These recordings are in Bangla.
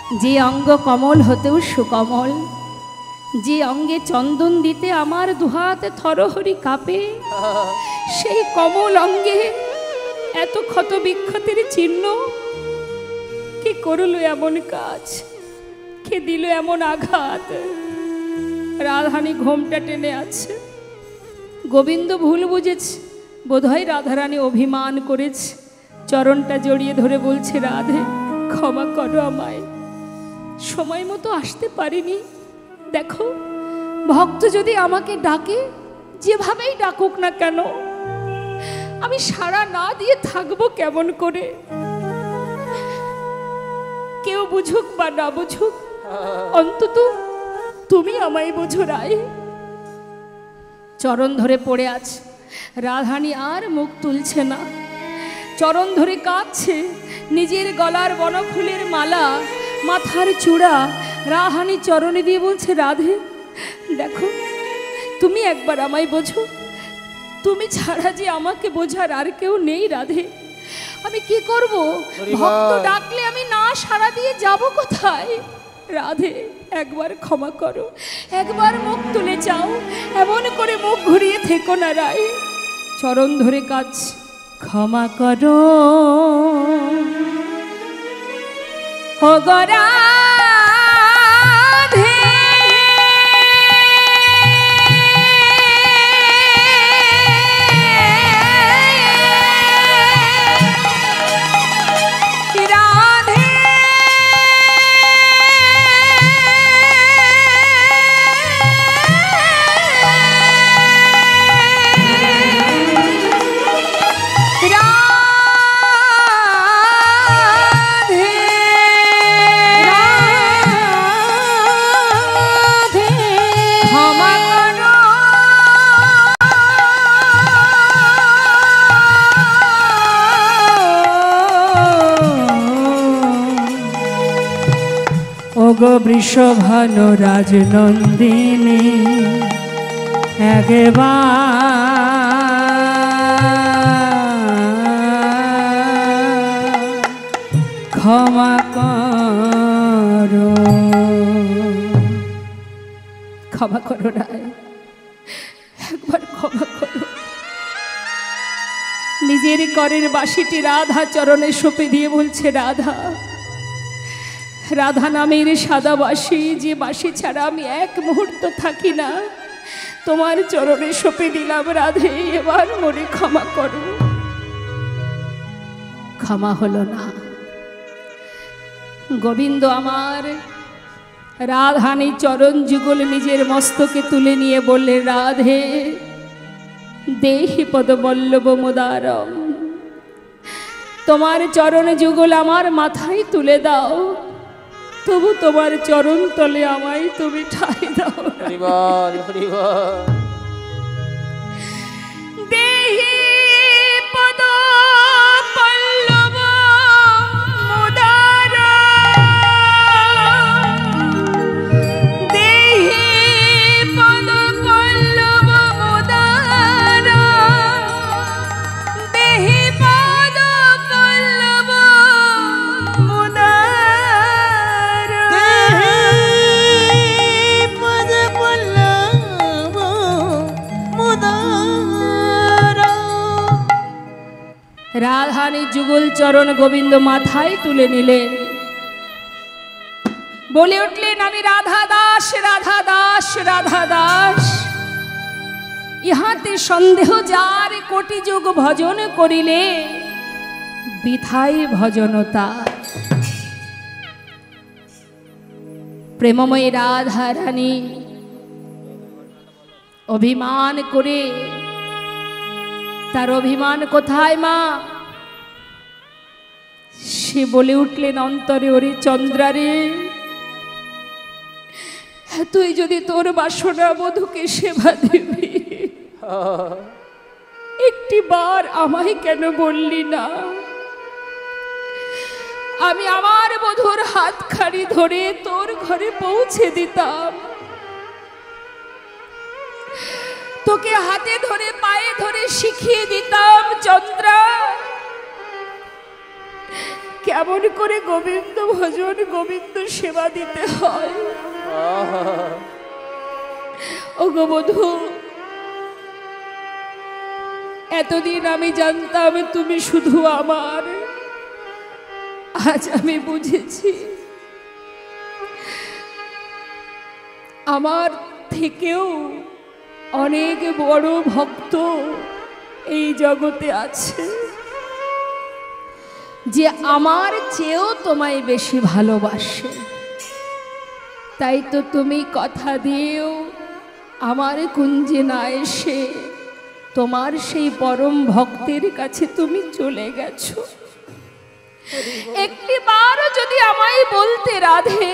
যে অঙ্গ কমল হতেও সুকমল, যে অঙ্গে চন্দন দিতে আমার দুহাতে থরহরি কাঁপে, সেই কমল অঙ্গে এত ক্ষত বিক্ষতের চিহ্ন। কে করল এমন কাজ, কে দিল এমন আঘাত? রাধারানী ঘোমটা টেনে আছে। গোবিন্দ ভুল বুঝেছে, বোধহয় রাধারানী অভিমান করেছে। চরণটা জড়িয়ে ধরে বলছে, রাধে ক্ষমা করো আমায়, সময় মতো আসতে পারিনি। দেখো, ভক্ত যদি আমাকে ডাকে, যেভাবেই ডাকুক না কেন, আমি সাড়া না দিয়ে থাকবো কেমন করে? কেউ বুঝুক বা না বুঝুক, অন্তত তুমি আমায় বোঝো রায়। চরণ ধরে পড়ে আছে। রাধারানী আর মুখ তুলছে না, চরণ ধরে কাঁদছে। নিজের গলার বনফুলের মালা, মাথার চূড়া রাধারানী চরণে দিয়ে বলছে, রাধে দেখো, তুমি একবার আমায় বোঝো, তুমি ছাড়া যে আমাকে বোঝার আর কেউ নেই। রাধে আমি কি করব? ভক্ত ডাকলে আমি না সাড়া দিয়ে যাব কোথায়? রাধে একবার ক্ষমা করো, একবার মুখ তুলে যাও, এমন করে মুখ ঘুরিয়ে থেকো না রায়। চরণ ধরে কাজ, ক্ষমা করো ও গরা বৃষভানু রাজনন্দিনী একবার ক্ষমা করো, ক্ষমা করো রায়, একবার ক্ষমা করো। নিজের করের বাঁশিটি রাধা চরণে সঁপে দিয়ে বলছে, রাধা, রাধা নামের সাদা বাঁশি, যে বাঁশি ছাড়া আমি এক মুহূর্ত থাকি না, তোমার চরণে সঁপে দিলাম রাধে, এবার মনে ক্ষমা করো। ক্ষমা হলো না। গোবিন্দ আমার রাধারানী চরণ যুগল নিজের মস্তকে তুলে নিয়ে বললে, রাধে দেহি পদবল্লভ মুদারম, তোমার চরণ যুগল আমার মাথায় তুলে দাও, তবু তোমার চরণ তলে আমায় তুমি ঠাই দাও। দেহি পদ পল্লব মুদারম, দেহি পদ পল্লব মুদারম, দেহি পদ পল্লব রাধারানী যুগল চরণ গোবিন্দ মাথায় তুলে নিলেন, বলে উঠলেন, আমি রাধা দাস, রাধা দাস, রাধা দাস। ইহাতে সন্দেহ যার, কোটি যুগ ভজন করিলে বৃথাই ভজন তার। প্রেমময়ী রাধারানী অভিমান করে, তার অভিমান কোথায় মা? সে বলে উঠলেন অন্তরে, ওরে চন্দ্রারে, তুই যদি তোর বাসনা বধূকে সেবা দিবি, একটি বার আমায় কেন বললি না? আমি আমার বধূর হাতখানি ধরে তোর ঘরে পৌঁছে দিতাম, তোকে হাতে ধরে পায়ে ধরে শিখিয়ে দিতাম, চন্দ্রা কেমন করে গোবিন্দ ভজন গোবিন্দ সেবা দিতে হয়। ও গো বধূ, এতদিন আমি জানতাম তুমি শুধু আমার, আজ আমি বুঝেছি আমার থেকেও অনেক বড় ভক্ত এই জগতে আছে, যে আমার চেয়েও তোমায় বেশি ভালোবাসে। তাই তো তুমি কথা দিয়েও আমার কুঞ্জে না এসে তোমার সেই পরম ভক্তের কাছে তুমি চলে গেছো। একটি বারও যদি আমায় বলতে, রাধে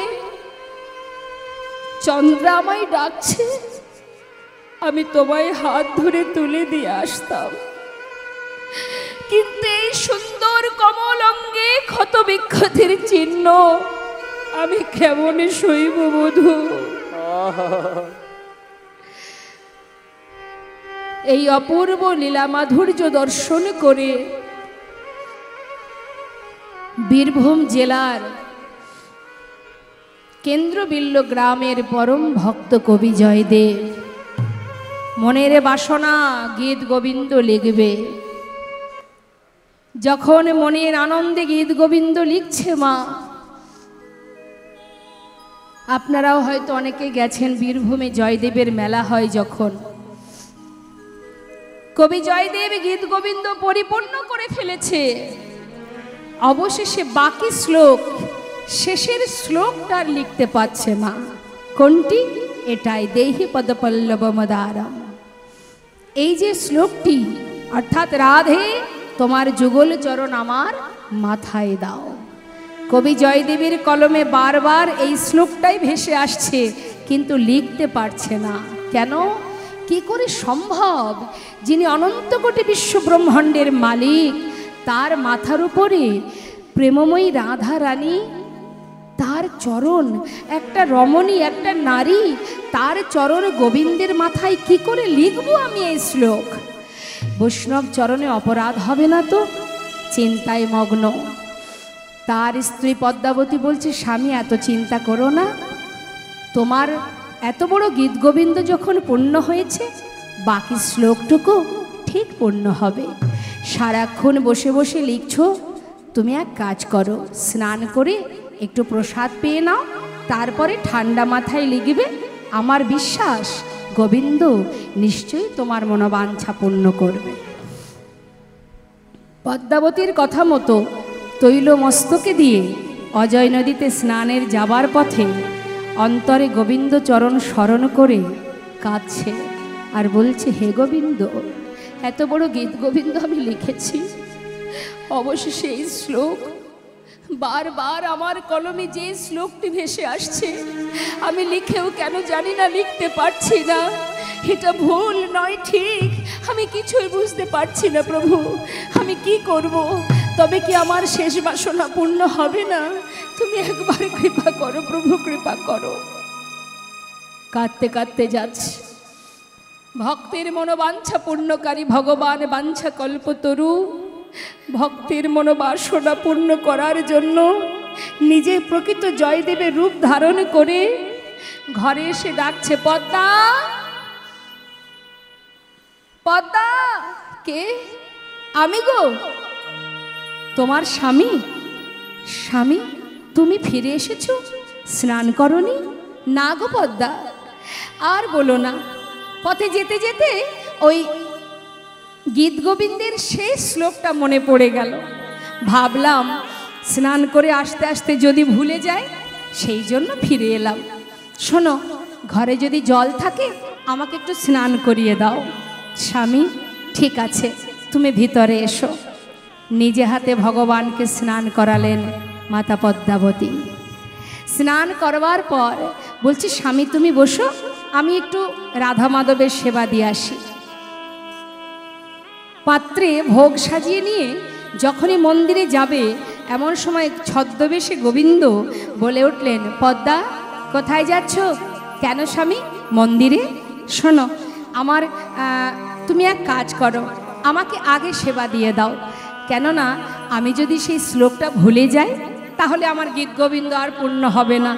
চন্দ্র আমায় ডাকছে, আমি তোমায় হাত ধরে তুলে দিয়ে আসতাম। কিন্তু এই সুন্দর কমল অঙ্গে ক্ষত বিক্ষতের চিহ্ন আমি কেমন সইব বধূ? এই অপূর্ব লীলা মাধুর্য দর্শন করে বীরভূম জেলার কেন্দ্রবিল্ল গ্রামের পরম ভক্ত কবি জয়দেব মনের বাসনা গীত গোবিন্দ লিখবে। যখন মনের আনন্দে গীত গোবিন্দ লিখছে মা, আপনারাও হয়তো অনেকে গেছেন বীরভূমে, জয়দেবের মেলা হয় যখন, কবি জয়দেব গীত গোবিন্দ পরিপূর্ণ করে ফেলেছে। অবশেষে বাকি শ্লোক, শেষের শ্লোকটা লিখতে পারছে মা। কোনটি? এটাই, দেহি পদপল্লব মদারম। এই যে শ্লোকটি, অর্থাৎ রাধে তোমার যুগল চরণ আমার মাথায় দাও। কবি জয়দেবের কলমে বারবার এই শ্লোকটাই ভেসে আসছে, কিন্তু লিখতে পারছে না। কেন? কি করে সম্ভব? যিনি অনন্ত কোটি বিশ্ব ব্রহ্মাণ্ডের মালিক, তার মাথার উপরে প্রেমময়ী রাধা রানী, তার চরণ, একটা রমণী, একটা নারী, তার চরণ গোবিন্দের মাথায় কি করে লিখবো আমি এই শ্লোক? বৈষ্ণব চরণে অপরাধ হবে না তো? চিন্তায় মগ্ন তার স্ত্রী পদ্মাবতী বলছে, স্বামী এত চিন্তা করো না, তোমার এত বড় গীত গোবিন্দ যখন পূর্ণ হয়েছে, বাকি শ্লোকটুকু ঠিক পূর্ণ হবে। সারাক্ষণ বসে বসে লিখছো, তুমি এক কাজ করো, স্নান করে একটু প্রসাদ পেয়ে নাও, তারপরে ঠান্ডা মাথায় লিখবে। আমার বিশ্বাস গোবিন্দ নিশ্চয়ই তোমার মনোবাঞ্ছা পূর্ণ করবে। পদ্মাবতীর কথা মতো তৈল মস্তকে দিয়ে অজয় নদীতে স্নানের যাবার পথে অন্তরে গোবিন্দ চরণ স্মরণ করে কাঁদছে আর বলছে, হে গোবিন্দ, এত বড় গীত গোবিন্দ আমি লিখেছি, অবশেষে এই শ্লোক বারবার আমার কলমে যে শ্লোকটি ভেসে আসছে, আমি লিখেও কেন জানি না লিখতে পারছি না। এটা ভুল নয় ঠিক, আমি কিছুই বুঝতে পারছি না প্রভু, আমি কি করব? তবে কি আমার শেষ বাসনা পূর্ণ হবে না? তুমি একবার কৃপা করো প্রভু, কৃপা করো। কাঁদতে কাঁদতে যাচ্ছে। ভক্তের মনোবাঞ্ছা পূর্ণকারী ভগবান বাঞ্ছা কল্পতরু ভক্তের মনোবাসনা পূর্ণ করার জন্য নিজে প্রকৃত জয়দেবের রূপ ধারণ করে ঘরে এসে ডাকছে, পদ্মা, পদ্মা। কে? আমি গো, তোমার স্বামী। স্বামী, তুমি ফিরে এসেছো? স্নান করনি? না গো পদ্মা, আর বলো না, পথে যেতে যেতে ওই গীত গোবিন্দের শেষ শ্লোকটা মনে পড়ে গেল। ভাবলাম স্নান করে আসতে আসতে যদি ভুলে যায়, সেই জন্য ফিরে এলাম। শোনো, ঘরে যদি জল থাকে আমাকে একটু স্নান করিয়ে দাও। স্বামী, ঠিক আছে, তুমি ভিতরে এসো। নিজে হাতে ভগবানকে স্নান করালেন মাতা পদ্মাবতী। স্নান করবার পর বলছি, স্বামী তুমি বসো, আমি একটু রাধা মাধবের সেবা দিয়ে আসি। পাত্রে ভোগ সাজিয়ে নিয়ে যখনই মন্দিরে যাবে, এমন সময় ছদ্মবেশে গোবিন্দ বলে উঠলেন, পদ্মা, কোথায় যাচ্ছ? কেন স্বামী? মন্দিরে। শোনো, আমার তুমি এক কাজ করো, আমাকে আগে সেবা দিয়ে দাও, কেননা আমি যদি সেই শ্লোকটা ভুলে যাই তাহলে আমার গীত গোবিন্দ আর পূর্ণ হবে না।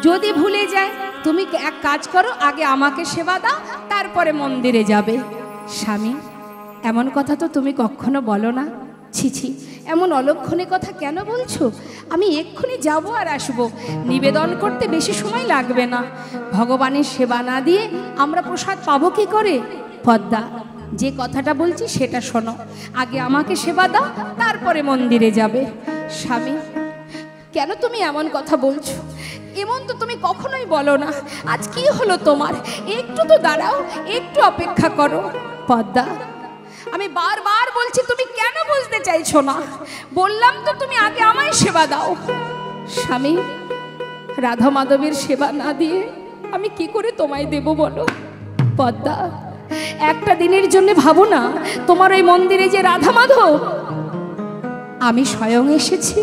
যদি ভুলে যায় তুমি এক কাজ করো, আগে আমাকে সেবা দাও, তারপরে মন্দিরে যাবে। স্বামী, এমন কথা তো তুমি কখনো বলো না। ছি ছি, এমন অলক্ষণে কথা কেন বলছো? আমি এক্ষুনি যাব আর আসবো। নিবেদন করতে বেশি সময় লাগবে না। ভগবানের সেবা না দিয়ে আমরা প্রসাদ পাবো কি করে? পদ্মা, যে কথাটা বলছি সেটা শোনো। আগে আমাকে সেবা দাও, তারপরে মন্দিরে যাবে। স্বামী, কেন তুমি এমন কথা বলছো? এমন তো তুমি কখনোই বলো না। আজ কি হলো তোমার? একটু তো দাঁড়াও, একটু অপেক্ষা করো। পদ্মা, আমি বারবার বলছি, তুমি কেন বুঝতে চাইছো না? বললাম তো তুমি আগে আমায় সেবা দাও। স্বামী, রাধা মাধবের সেবা না দিয়ে আমি কি করে তোমায় দেব বলো? পদ্মা, একটা দিনের জন্য ভাবো না, তোমার ওই মন্দিরে যে রাধা মাধব, আমি স্বয়ং এসেছি।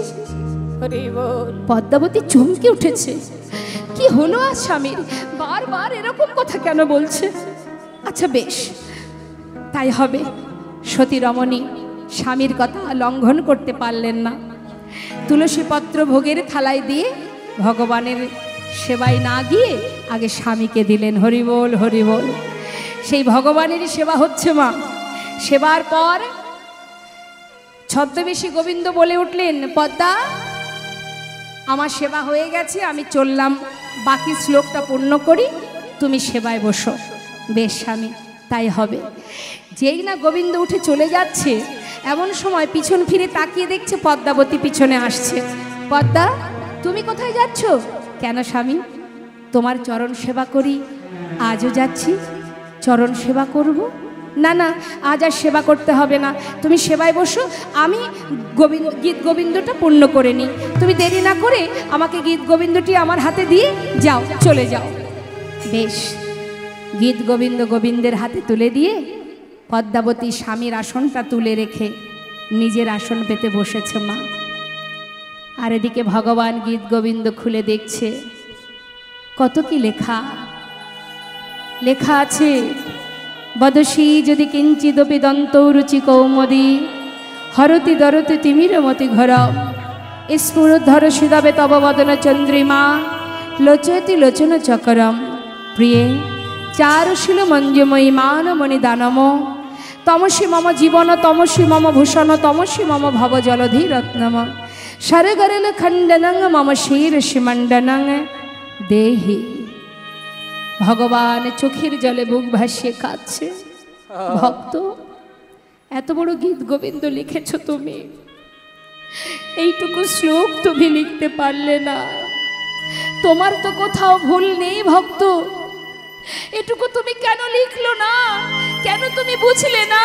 পদ্মাবতী চমকে উঠেছে। কি হলো আজ স্বামীর? বারবার এরকম কথা কেন বলছে? আচ্ছা বেশ, তাই হবে। সতী রমণী স্বামীর কথা লঙ্ঘন করতে পারলেন না। তুলসী পত্র ভোগের থালায় দিয়ে ভগবানের সেবায় না গিয়ে আগে স্বামীকে দিলেন। হরিবোল হরিবোল। সেই ভগবানেরই সেবা হচ্ছে মা। সেবার পর ছদ্মবেশী গোবিন্দ বলে উঠলেন, পদ্মা, আমার সেবা হয়ে গেছে, আমি চললাম, বাকি শ্লোকটা পূর্ণ করি, তুমি সেবায় বসো। বেশ স্বামী, তাই হবে। যেই না গোবিন্দ উঠে চলে যাচ্ছে, এমন সময় পিছন ফিরে তাকিয়ে দেখছে পদ্মাবতী পিছনে আসছে। পদ্মা, তুমি কোথায় যাচ্ছ? কেন স্বামী? তোমার চরণ সেবা করি, আজও যাচ্ছি, চরণ সেবা করব। না না, আজ আর সেবা করতে হবে না, তুমি সেবায় বসো, আমি গীত গোবিন্দটা পূর্ণ করে নিই। তুমি দেরি না করে আমাকে গীত গোবিন্দটি আমার হাতে দিয়ে যাও, চলে যাও। বেশ, গীত গোবিন্দ গোবিন্দের হাতে তুলে দিয়ে পদ্মাবতী স্বামীর আসনটা তুলে রেখে নিজের আসন পেতে বসেছে মা। আর এদিকে ভগবান গীত গোবিন্দ খুলে দেখছে কত কি লেখা। লেখা আছে, বদসী যদি কিঞ্চিদপি দন্তরুচি কৌমদী হরতি দরতি তিমিরমতি ঘর স্ফুরোদ্ধর সুদাবে তব বদন চন্দ্রিমা লোচয়তি লোচন চকরম প্রিয়ে চারুশীল মঞ্জুময়ী মানমণি দানম তমসী মম জীবন তমসী মম ভূষণ তমসী মম ভব জলধি রত্নম সরগরল খণ্ডনং মম শির শিমণ্ডনং দেহি। ভগবান চোখের জলে বুক ভাসিয়ে কাঁদছে। ভক্ত, এত বড় গীত গোবিন্দ লিখেছ তুমি, এইটুকু শ্লোক তুমি লিখতে পারলে না? তোমার তো কোথাও ভুল নেই ভক্ত, এটুকু তুমি কেন লিখলো না? কেন তুমি বুঝলে না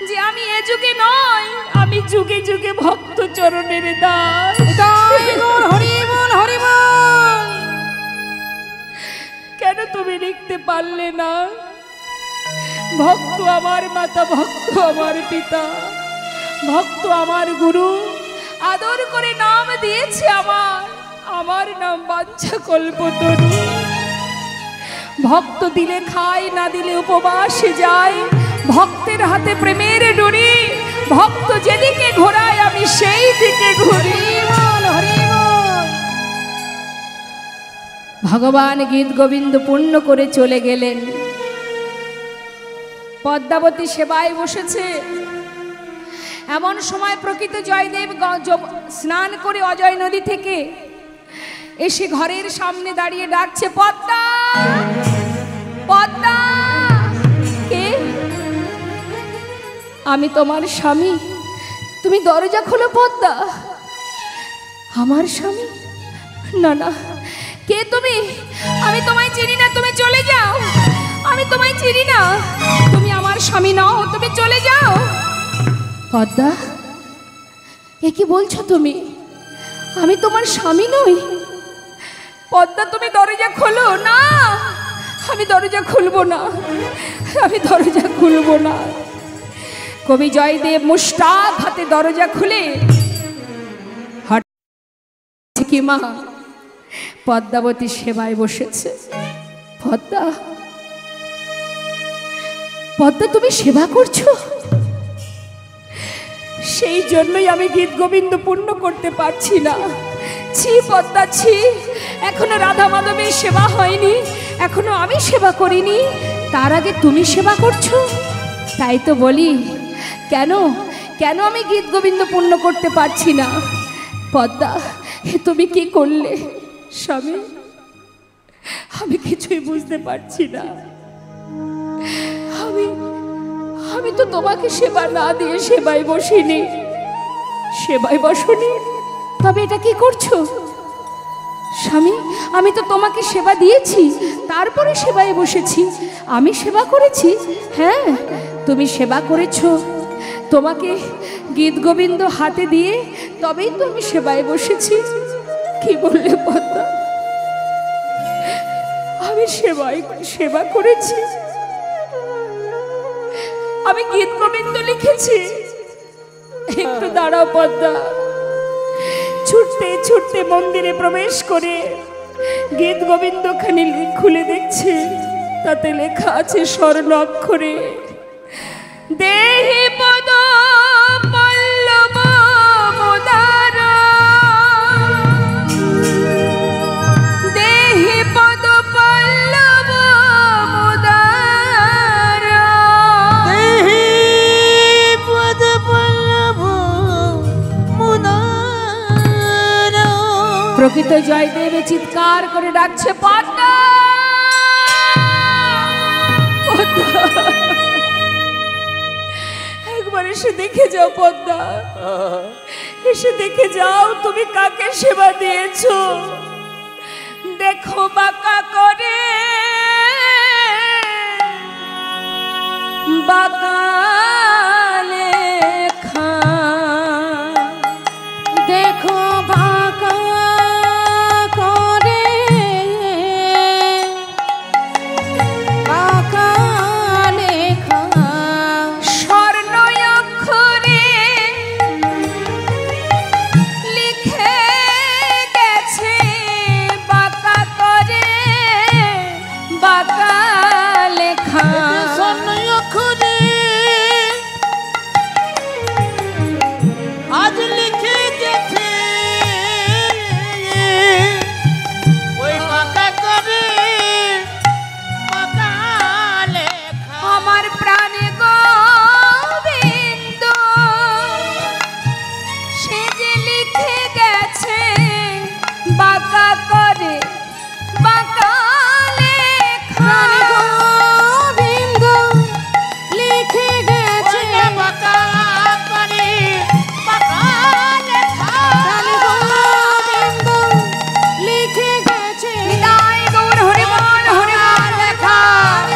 যে আমি এ যুগে নয়, আমি যুগে যুগে ভক্ত চরণের দাস? হরিবল হরিবল। কেন তুমি লিখতে পারলে না? ভক্ত আমার মাতা, ভক্ত আমার পিতা, ভক্ত আমার গুরু, আদর করে নাম দিয়েছে আমার নাম বাঞ্ছা কল্পতরু। ভক্ত দিলে খায়, না দিলে উপবাসে যায়, ভক্তের হাতে প্রেমের ডুরি, ভক্ত যেদিকে ঘোরায় আমি সেই দিকে ঘুরি। ভগবান গীত গোবিন্দ পূর্ণ করে চলে গেলেন। পদ্মাবতী সেবায় বসেছে। এমন সময় প্রকৃত জয়দেব স্নান করে অজয় নদী থেকে এসে ঘরের সামনে দাঁড়িয়ে ডাকছে, পদ্মা, পদ্মা। কে? আমি তোমার স্বামী, তুমি দরজা খোলো পদ্মা। আমার স্বামী? না না, কে তুমি? আমি তোমায় চিনি না, তুমি চলে যাও। আমি তোমায় চিনি না, তুমি আমার স্বামী নও, তুমি চলে যাও। পদ্মা, এ কি বলছো তুমি? আমি তোমার স্বামী নই। পদ্মা, তুমি দরজা খোলো। না, আমি দরজা খুলবো না, আমি দরজা খুলবো না। কবি জয়দেব মুষ্টাক হাতে দরজা খুলে হঠাৎ কি মা পদ্মাবতী সেবায় বসেছে। পদ্মা, পদ্মা, তুমি সেবা করছো? সেই জন্যই আমি গীত গোবিন্দ পূর্ণ করতে পারছি না। ছি পদ্মা ছি, এখনো রাধা মাধবের সেবা হয়নি, এখনো আমি সেবা করিনি, তার আগে তুমি সেবা করছো। তাই তো বলি, কেন কেন আমি গীত গোবিন্দ পূর্ণ করতে পারছি না? পদ্মা, তুমি কি করলে স্বামী? আমি কিছুই বুঝতে পারছি না। আমি তো তোমাকে সেবা না দিয়ে সেবায় বসিনি। সেবায় বসনি, তবে এটা কি করছো স্বামী? আমি তো তোমাকে সেবা দিয়েছি, তারপরে সেবায় বসেছি। আমি সেবা করেছি? হ্যাঁ, তুমি সেবা করেছো। তোমাকে গীত গোবিন্দ হাতে দিয়ে তবেই তো আমি সেবায় বসেছি। কি বললে পদ্মা? আমি সেবা করেছি, আমি গীত গোবিন্দ লিখেছি। একটু দাঁড়াও পদ্মা। ছুটতে ছুটতে মন্দিরে প্রবেশ করে গীত গোবিন্দ খানি খুলে দেখছে, তাতে লেখা আছে স্বর্ণ অক্ষরে, দেহি পদ পল্লব মোদার, দেহি পদ পল্লব মোদার, দেহি পদ পল্লব মোদার। প্রকৃত জয়দেব চিৎকার করে ডাকছে, পদ্মা পদ্মা, একবার এসে দেখে যাও পদ্মা, এসে দেখে যাও তুমি কাকে সেবা দিয়েছো। দেখো বাঁকা করে, বাঁকা লেখা, দেখো বাঁকা করে, বাঁকা লেখা, স্বর্ণ অক্ষরে লিখে গেছে, বাঁকা করে বাঁকা লেখা। স্বর্ণ অক্ষরে আজ লিখে গেছে, ওই বাঁকা করে বাঁকা লেখা। আমার প্রাণে গোবিন্দ সে যে লিখে গেছে, বাঁকা করে বাঁকা লেখা। গোবিন্দ লিখে গেছে, বাঁকা করে বাঁকা লেখা। গোবিন্দ লিখে গেছে, নিতাই গৌর হরি বল হরি বল লেখা।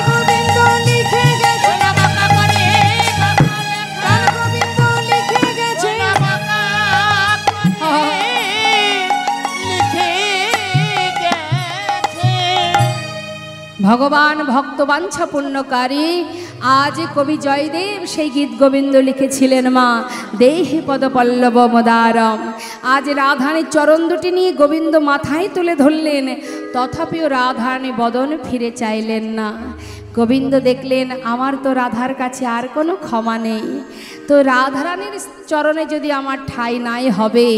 গোবিন্দ লিখে গেছে, বাঁকা করে বাঁকা লেখা। গোবিন্দ লিখে গেছে, বাঁকা করে লিখে গেছে। ভগবান ভক্তবাঞ্ছা পূর্ণকারী আজ কবি জয়দেব সেই গীত গোবিন্দ লিখেছিলেন, মা দেহি পদ পল্লব মোদারম। আজ রাধারানীর চরণ দুটি নিয়ে গোবিন্দ মাথায় তুলে ধরলেন, তথাপিও রাধারানী বদন ফিরে চাইলেন না। গোবিন্দ দেখলেন আমার তো রাধার কাছে আর কোনো ক্ষমা নেই, তো রাধারানীর চরণে যদি আমার ঠাঁই নাই হবে,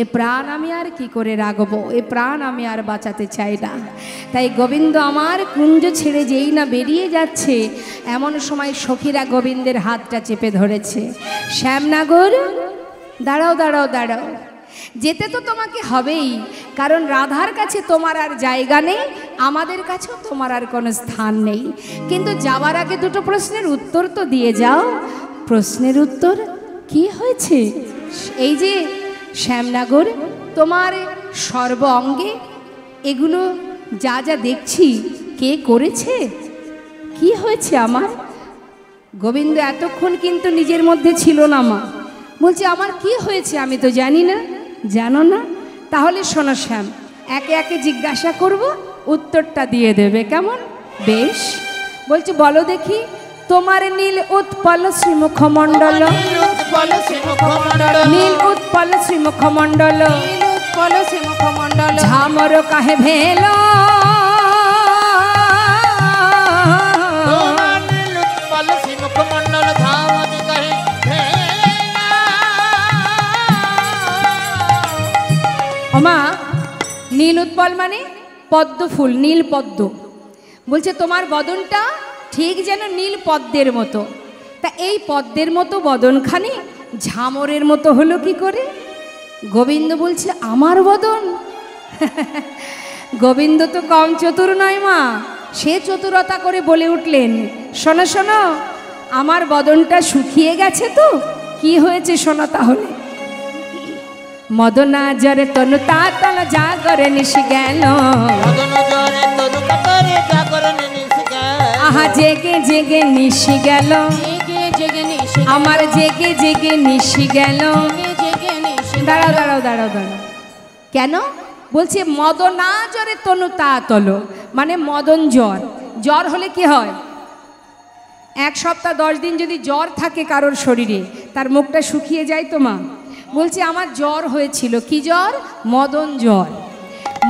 এ প্রাণ আমি আর কি করে রাখবো, এ প্রাণ আমি আর বাঁচাতে চাই না। তাই গোবিন্দ আমার কুঞ্জ ছেড়ে যেই না বেরিয়ে যাচ্ছে, এমন সময় সখীরা গোবিন্দের হাতটা চেপে ধরেছে। শ্যামনগর, দাঁড়াও দাঁড়াও দাঁড়াও, যেতে তো তোমাকে হবেই, কারণ রাধার কাছে তোমার আর জায়গা নেই, আমাদের কাছেও তোমার আর কোনো স্থান নেই। কিন্তু যাওয়ার আগে দুটো প্রশ্নের উত্তর তো দিয়ে যাও। প্রশ্নের উত্তর কি হয়েছে? এই যে শ্যামনগর, তোমার সর্ব অঙ্গে এগুলো যা যা দেখছি কে করেছে? কি হয়েছে আমার? গোবিন্দ এতক্ষণ কিন্তু নিজের মধ্যে ছিল না, মা বলছে আমার কি হয়েছে আমি তো জানি না। জানো না? তাহলে শোনো শ্যাম, একে একে জিজ্ঞাসা করব, উত্তরটা দিয়ে দেবে, কেমন? বেশ। বলছে বলো দেখি, তোমার নীল উৎপল শ্রীমুখমণ্ডল, নীল উৎপল শ্রীমুখমণ্ডল, নীল উৎপল শ্রীমুখমণ্ডল, নীল উৎপল শ্রীমুখমণ্ডল, ঝামর কাহে ভেল, তোমার নীল উৎপল শ্রীমুখমণ্ডল, ঝামর কাহে ভেলা। নীল উৎপল মানে পদ্ম ফুল, নীল পদ্ম। বলছে তোমার বদনটা ঠিক যেন নীল পদ্মের মতো। তা এই পদ্মের মতো বদনখানি ঝামরের মতো হলো কি করে? গোবিন্দ বলছে আমার বদন? গোবিন্দ তো কম চতুর নয় মা, সে চতুরতা করে বলে উঠলেন, শোনো শোনো, আমার বদনটা শুকিয়ে গেছে তো। কি হয়েছে শোনো তাহলে। মদনা জরে তনু তাতল জাগরে নিশি গেল, আহা জেগে জেগে নিশি গেল, আমার জেগে জেগে নিশি গেল। দাঁড়াও দাঁড়াও দাঁড়াও দাঁড়াও, কেন বলছে মদনা জরে তনু তাতল, মানে মদন জ্বর। জ্বর হলে কি হয়? 1 সপ্তাহ 10 দিন যদি জ্বর থাকে কারোর শরীরে, তার মুখটা শুকিয়ে যায় তো মা। বলছে আমার জ্বর হয়েছিল। কি জ্বর? মদন জ্বর।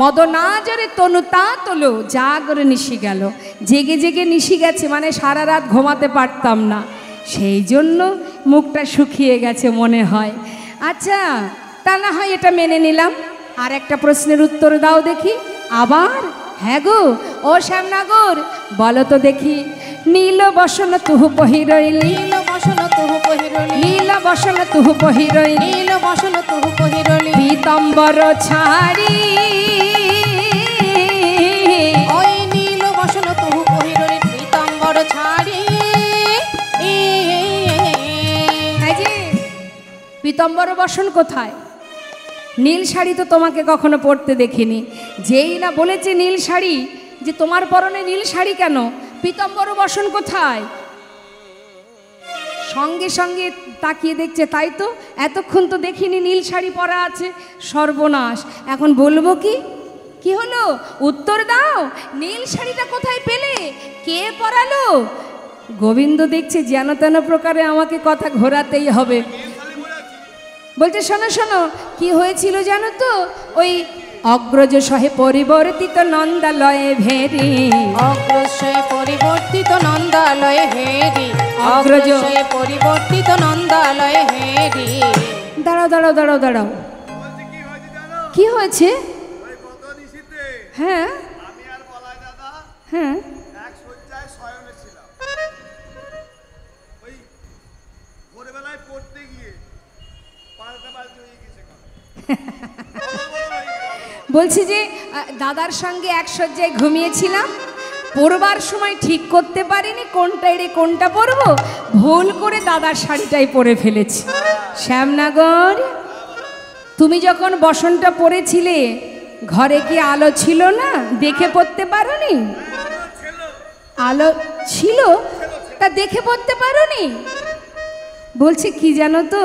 মদনা জরে তনু তাতল জাগরে নিশি গেল, জেগে জেগে নিশি গেছে, মানে সারা রাত ঘুমাতে পারতাম না, সেই জন্য মুখটা শুকিয়ে গেছে মনে হয়। আচ্ছা তা না হয় এটা মেনে নিলাম, আর একটা প্রশ্নের উত্তর দাও দেখি। আবার? হ্যাঁ গো ও শ্যামনগর, বলো তো দেখি। নীল বসন তুহু পহিরইলি, নীল বসন তুহু পহিরলি, নীল বসন তুহু পহিরইলি, নীল বসন তুহু পহিরলি, পীতম্বর ছাড়ি, ওই নীল বসন তুহু পহিরলি পীতাম্বর ছাড়ি। এই যে পীতম্বর বসন কোথায়? নীল শাড়ি তো তোমাকে কখনো পরতে দেখিনি। যেই না বলেছে নীল শাড়ি, যে তোমার পরনে নীল শাড়ি কেন, পীতম্বর বসন কোথায়? সঙ্গে সঙ্গে তাকিয়ে দেখছে, তাই তো এতক্ষণ তো দেখিনি নীল শাড়ি পরা আছে। সর্বনাশ, এখন বলবো কি? কি হলো? উত্তর দাও, নীল শাড়িটা কোথায় পেলে? কে পরালো? গোবিন্দ দেখছে যেন তেন প্রকারে আমাকে কথা ঘোরাতেই হবে। বলছে শোনো শোনো, কি হয়েছিল জানো তো? ওই অগ্রজ সহে পরিবর্তিত নন্দালয়ে ভেরি, অগ্রজয়ে পরিবর্তিত নন্দালয়ে হেরি, অগ্রজয়ে পরিবর্তিত নন্দালয়ে হেরি। দাঁড়াও দাঁড়াও দাঁড়াও দাঁড়াও, কি হয়েছে? হ্যাঁ হ্যাঁ, বলছি যে দাদার সঙ্গে এক শয্যায় ঘুমিয়েছিলাম, পরবার সময় ঠিক করতে পারিনি কোনটা এড়ে কোনটা পরবো, ভুল করে দাদার শাড়িটাই পরে ফেলেছি। শ্যামনগর, তুমি যখন বসনটা পরেছিলে ঘরে কি আলো ছিল না? দেখে পড়তে পারোনি? আলো ছিল, তা দেখে পড়তে পারোনি? বলছে কি জানো তো?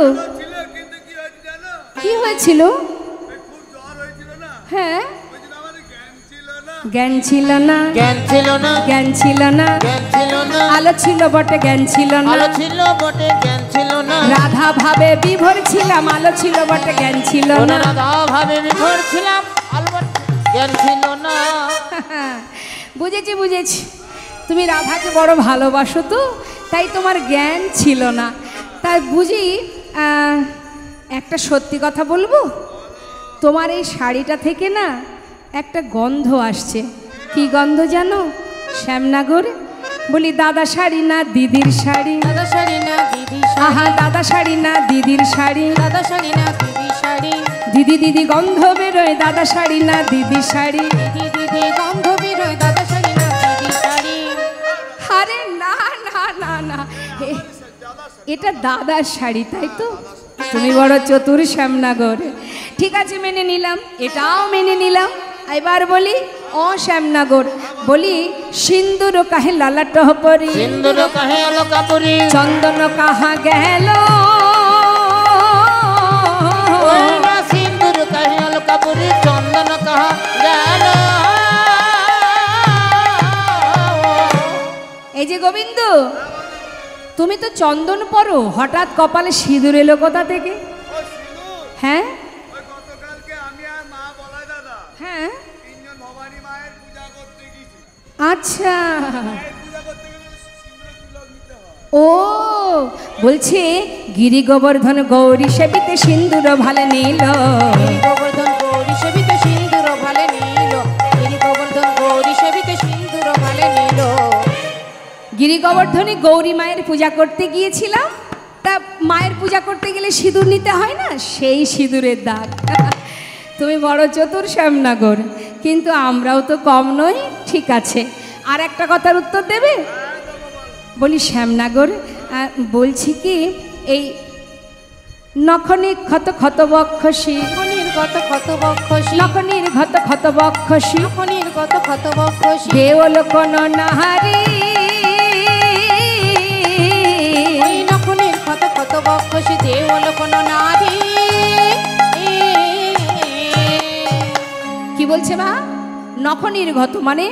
কি হয়েছিল? হ্যাঁ, জ্ঞান ছিল না, জ্ঞান ছিল না, জ্ঞান ছিল না, জ্ঞান ছিল না, আলো ছিল বটে জ্ঞান ছিল না, আলো ছিল বটে জ্ঞান ছিল না, রাধা ভাবে বিভোর ছিলাম, আলো ছিল বটে জ্ঞান ছিল না, রাধা ভাবে বিভোর ছিলাম, আলো জ্ঞান ছিল না। বুঝেছি বুঝেছি, তুমি রাধাকে বড় ভালোবাসো তো, তাই তোমার জ্ঞান ছিল না। তাই বুঝি একটা সত্যি কথা বলবো, তোমার এই শাড়িটা থেকে না একটা গন্ধ আসছে। কি গন্ধ জানো শ্যামনগর? বলি দাদা শাড়ি না দিদির শাড়ি, দাদা শাড়ি না দিদি, আহা দাদা শাড়ি না দিদির শাড়ি, দাদা শাড়ি না দিদি শাড়ি, দিদি দিদি গন্ধ বেরোয়, দাদা শাড়ি না দিদি শাড়ি, দিদি দিদি গন্ধ বেরোয়, দাদা শাড়ি না দিদি শাড়ি। আরে না না না না, এটা দাদার শাড়ি, তাই তো? তুমি বড় চতুর শ্যামনগর। ঠিক আছে মেনে নিলাম, এটাও মেনে নিলাম। এবার বলি ও শ্যামনগর, বলি সিন্দুর কাহে লালাট পরি, সিন্দুর কাহে আলোকা পরি, চন্দন কাহা গেল, সিন্দুর কাহে আলোকা পরি, চন্দন কাহা গেল। এই যে গোবিন্দ, তুমি তো চন্দন পরো, হঠাৎ কপালে সিঁদুর এলো কোথা থেকে? হ্যাঁ হ্যাঁ, আচ্ছা, ও বলছে গিরি গোবর্ধন গৌরী সেবিতে সিন্দুর ভালে নীল, গোবর্ধন গৌরী সেবিতে সিন্দুর ভালে নীল, গিরি গোবর্ধনে গৌরী মায়ের পূজা করতে গিয়েছিলাম, তা মায়ের পূজা করতে গেলে সিঁদুর নিতে হয় না, সেই সিঁদুরের দাগ। তুমি বড় চতুর শ্যামনগর, কিন্তু আমরাও তো কম নই। ঠিক আছে, আর একটা কথার উত্তর দেবে? বলি শ্যামনগর, বলছি কি এই নখনি ক্ষত ক্ষত বক্ষসী, নির্গত ক্ষত বক্ষসী, নখনির ক্ষত ক্ষত বক্ষসী, নির্গত ক্ষত বক্ষসী, দেওল কোন নাহারি, ওই নখনির ক্ষত ক্ষত বক্ষসী, দেওল কোন নারী। কি বলছে মা? নখনির্গত মানে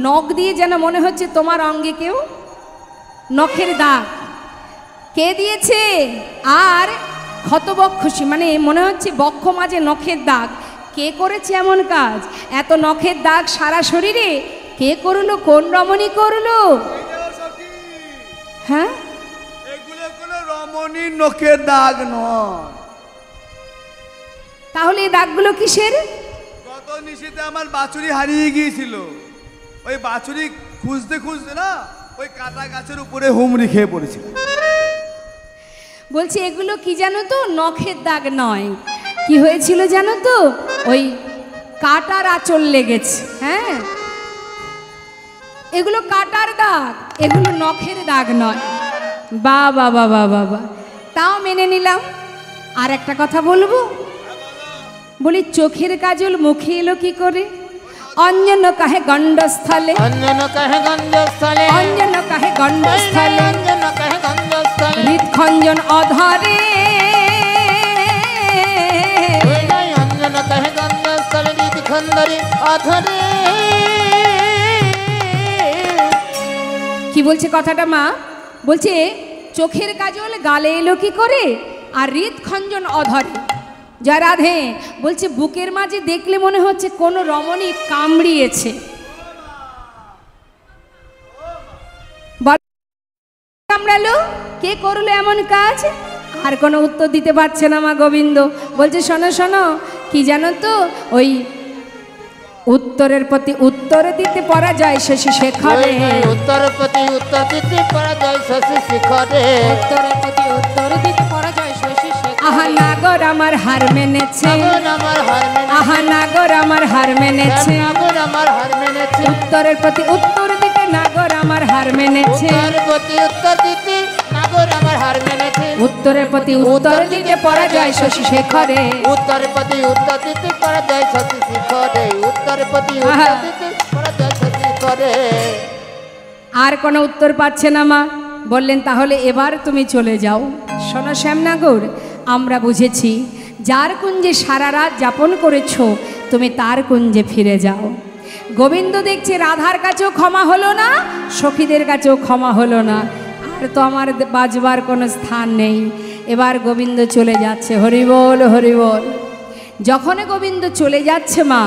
নখ দিয়ে যেন মনে হচ্ছে তোমার অঙ্গে কেউ নখের দাগ। কে দিয়েছে? আর ক্ষতবক্ষসী মানে মনে হচ্ছে বক্ষ মাঝে নখের দাগ। কে করেছে এমন কাজ? এত নখের দাগ সারা শরীরে কে করলো? কোন রমণী করলো? হ্যাঁ, এগুলো কোনো রমণীর নখের দাগ নয়। তাহলে এই দাগগুলো কিসের? গত নিশীতে আমার বাছুরি হারিয়ে গিয়েছিল, ওই বাছুরি খুঁজতে খুঁজতে না ওই কাটা গাছের উপরে হুমড়ি খেয়ে পড়েছিল। বলছি এগুলো কি জানো তো? নখের দাগ নয়, কি হয়েছিল জানো তো? ওই কাটার আঁচল লেগেছে। হ্যাঁ, এগুলো কাটার দাগ, এগুলো নখের দাগ নয়। বা বাবা বাবা বা, তাও মেনে নিলাম। আর একটা কথা বলবো, বলি চোখের কাজল মুখে এলো কি করে? অঞ্জন কাহে গণ্ডস্থলে, অঞ্জন কাহে গন্ধস্থলে, অঞ্জন কাহে গণ্ডস্থলে, অঞ্জন কাহে গন্ধস্থলে, হৃদখঞ্জন অধরে, অঞ্জন কাহে গন্ধস্থলে, হৃদখন্দরে অধরে। কি বলছে কথাটা মা? বলছে চোখের কাজল গালে এলো কি করে, আর হৃদখঞ্জন অধরে। যা রাধে বলছে বুকের মাঝে দেখলে মনে হচ্ছে কোনো রমণী কামড়িয়েছে। কামড়ালো, কে করলো এমন কাজ? আর কোনো উত্তর দিতে পারছে না মা গোবিন্দ। বলছে শোনো শোনো, কি জানো তো? ওই উত্তরের প্রতি উত্তর দিতে পরাজয় শশী শেখরে, উত্তরের প্রতি উত্তর দিতে পরাজয় শশী শেখরে, উত্তরের প্রতি উত্তর দিতে পরাজয় শশী শেখরে। আহা নাগর আমার হার মেনেছে, আমার হার মেনেছে, আহা নাগর আমার হার মেনেছে, নাগর আমার হার মেনেছে, উত্তরের প্রতি উত্তর দিতে নাগর আমার হার মেনেছে, উত্তরের প্রতি উত্তর দিতে নাগর আমার হার মেনেছে, উত্তরের প্রতি উত্তর দিতে পরাজয় শশী শেখরে, উত্তরের প্রতি উত্তর দিতে পরাজয় শশী শেখরে, উত্তরের প্রতি উত্তর দিতে পরাজয় শশী শেখরে। আর কোনো উত্তর পাচ্ছে না মা। বললেন তাহলে এবার তুমি চলে যাও। শোনো শ্যামনগর, আমরা বুঝেছি যার কুঞ্জে সারা রাত যাপন করেছো তুমি তার কুঞ্জে ফিরে যাও। গোবিন্দ দেখছে রাধার কাছেও ক্ষমা হলো না, সখীদের কাছেও ক্ষমা হলো না, আর তো আমার বাজবার কোনো স্থান নেই। এবার গোবিন্দ চলে যাচ্ছে। হরিবল হরিবল। যখন গোবিন্দ চলে যাচ্ছে মা,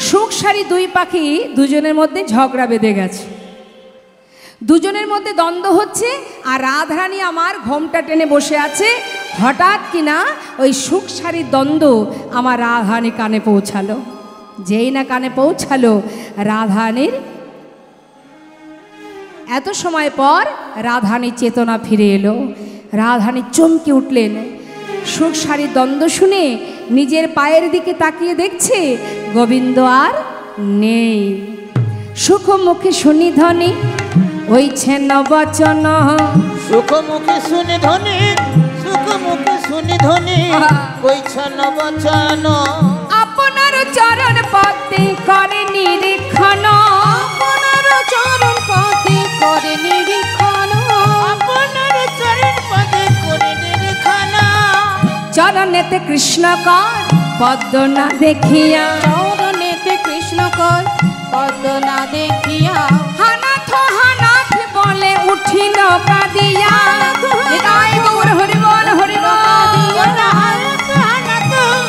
সুখসারী দুই পাখি দুজনের মধ্যে ঝগড়া বেঁধে গেছে, দুজনের মধ্যে দ্বন্দ্ব হচ্ছে। আর রাধারানী আমার ঘোমটা টেনে বসে আছে। হঠাৎ কিনা ওই সুখসারীর দ্বন্দ্ব আমার রাধারানী কানে পৌঁছালো। যেই না কানে পৌঁছালো, রাধারানীর এত সময় পর রাধারানীর চেতনা ফিরে এলো। রাধারানী চমকে উঠলেন। সুখসারীর দ্বন্দ্ব শুনে নিজের পায়ের দিকে তাকিয়ে দেখছে গোবিন্দ আর নেই। সুখ মুখে শুনি ধ্বনি হইছে নবচন, সুখ মুখে শুনি ধ্বনি, সুখ মুখে শুনি ধ্বনি হইছে নবচন। আপনার চরণ পদে করে নিরীক্ষণ, আপনার চরণ পদে করে নিরীক্ষণ, আপনার চরণ পদে করে নিরীক্ষণ। চরণেতে কৃষ্ণ কর পদ্ম না দেখিয়া, চরণেতে কৃষ্ণ কর পদ্ম না দেখিয়া, হানাথ হানাথ বলে উঠিল কাঁদিয়া। নিতাই গৌর হরিবল হরিবল।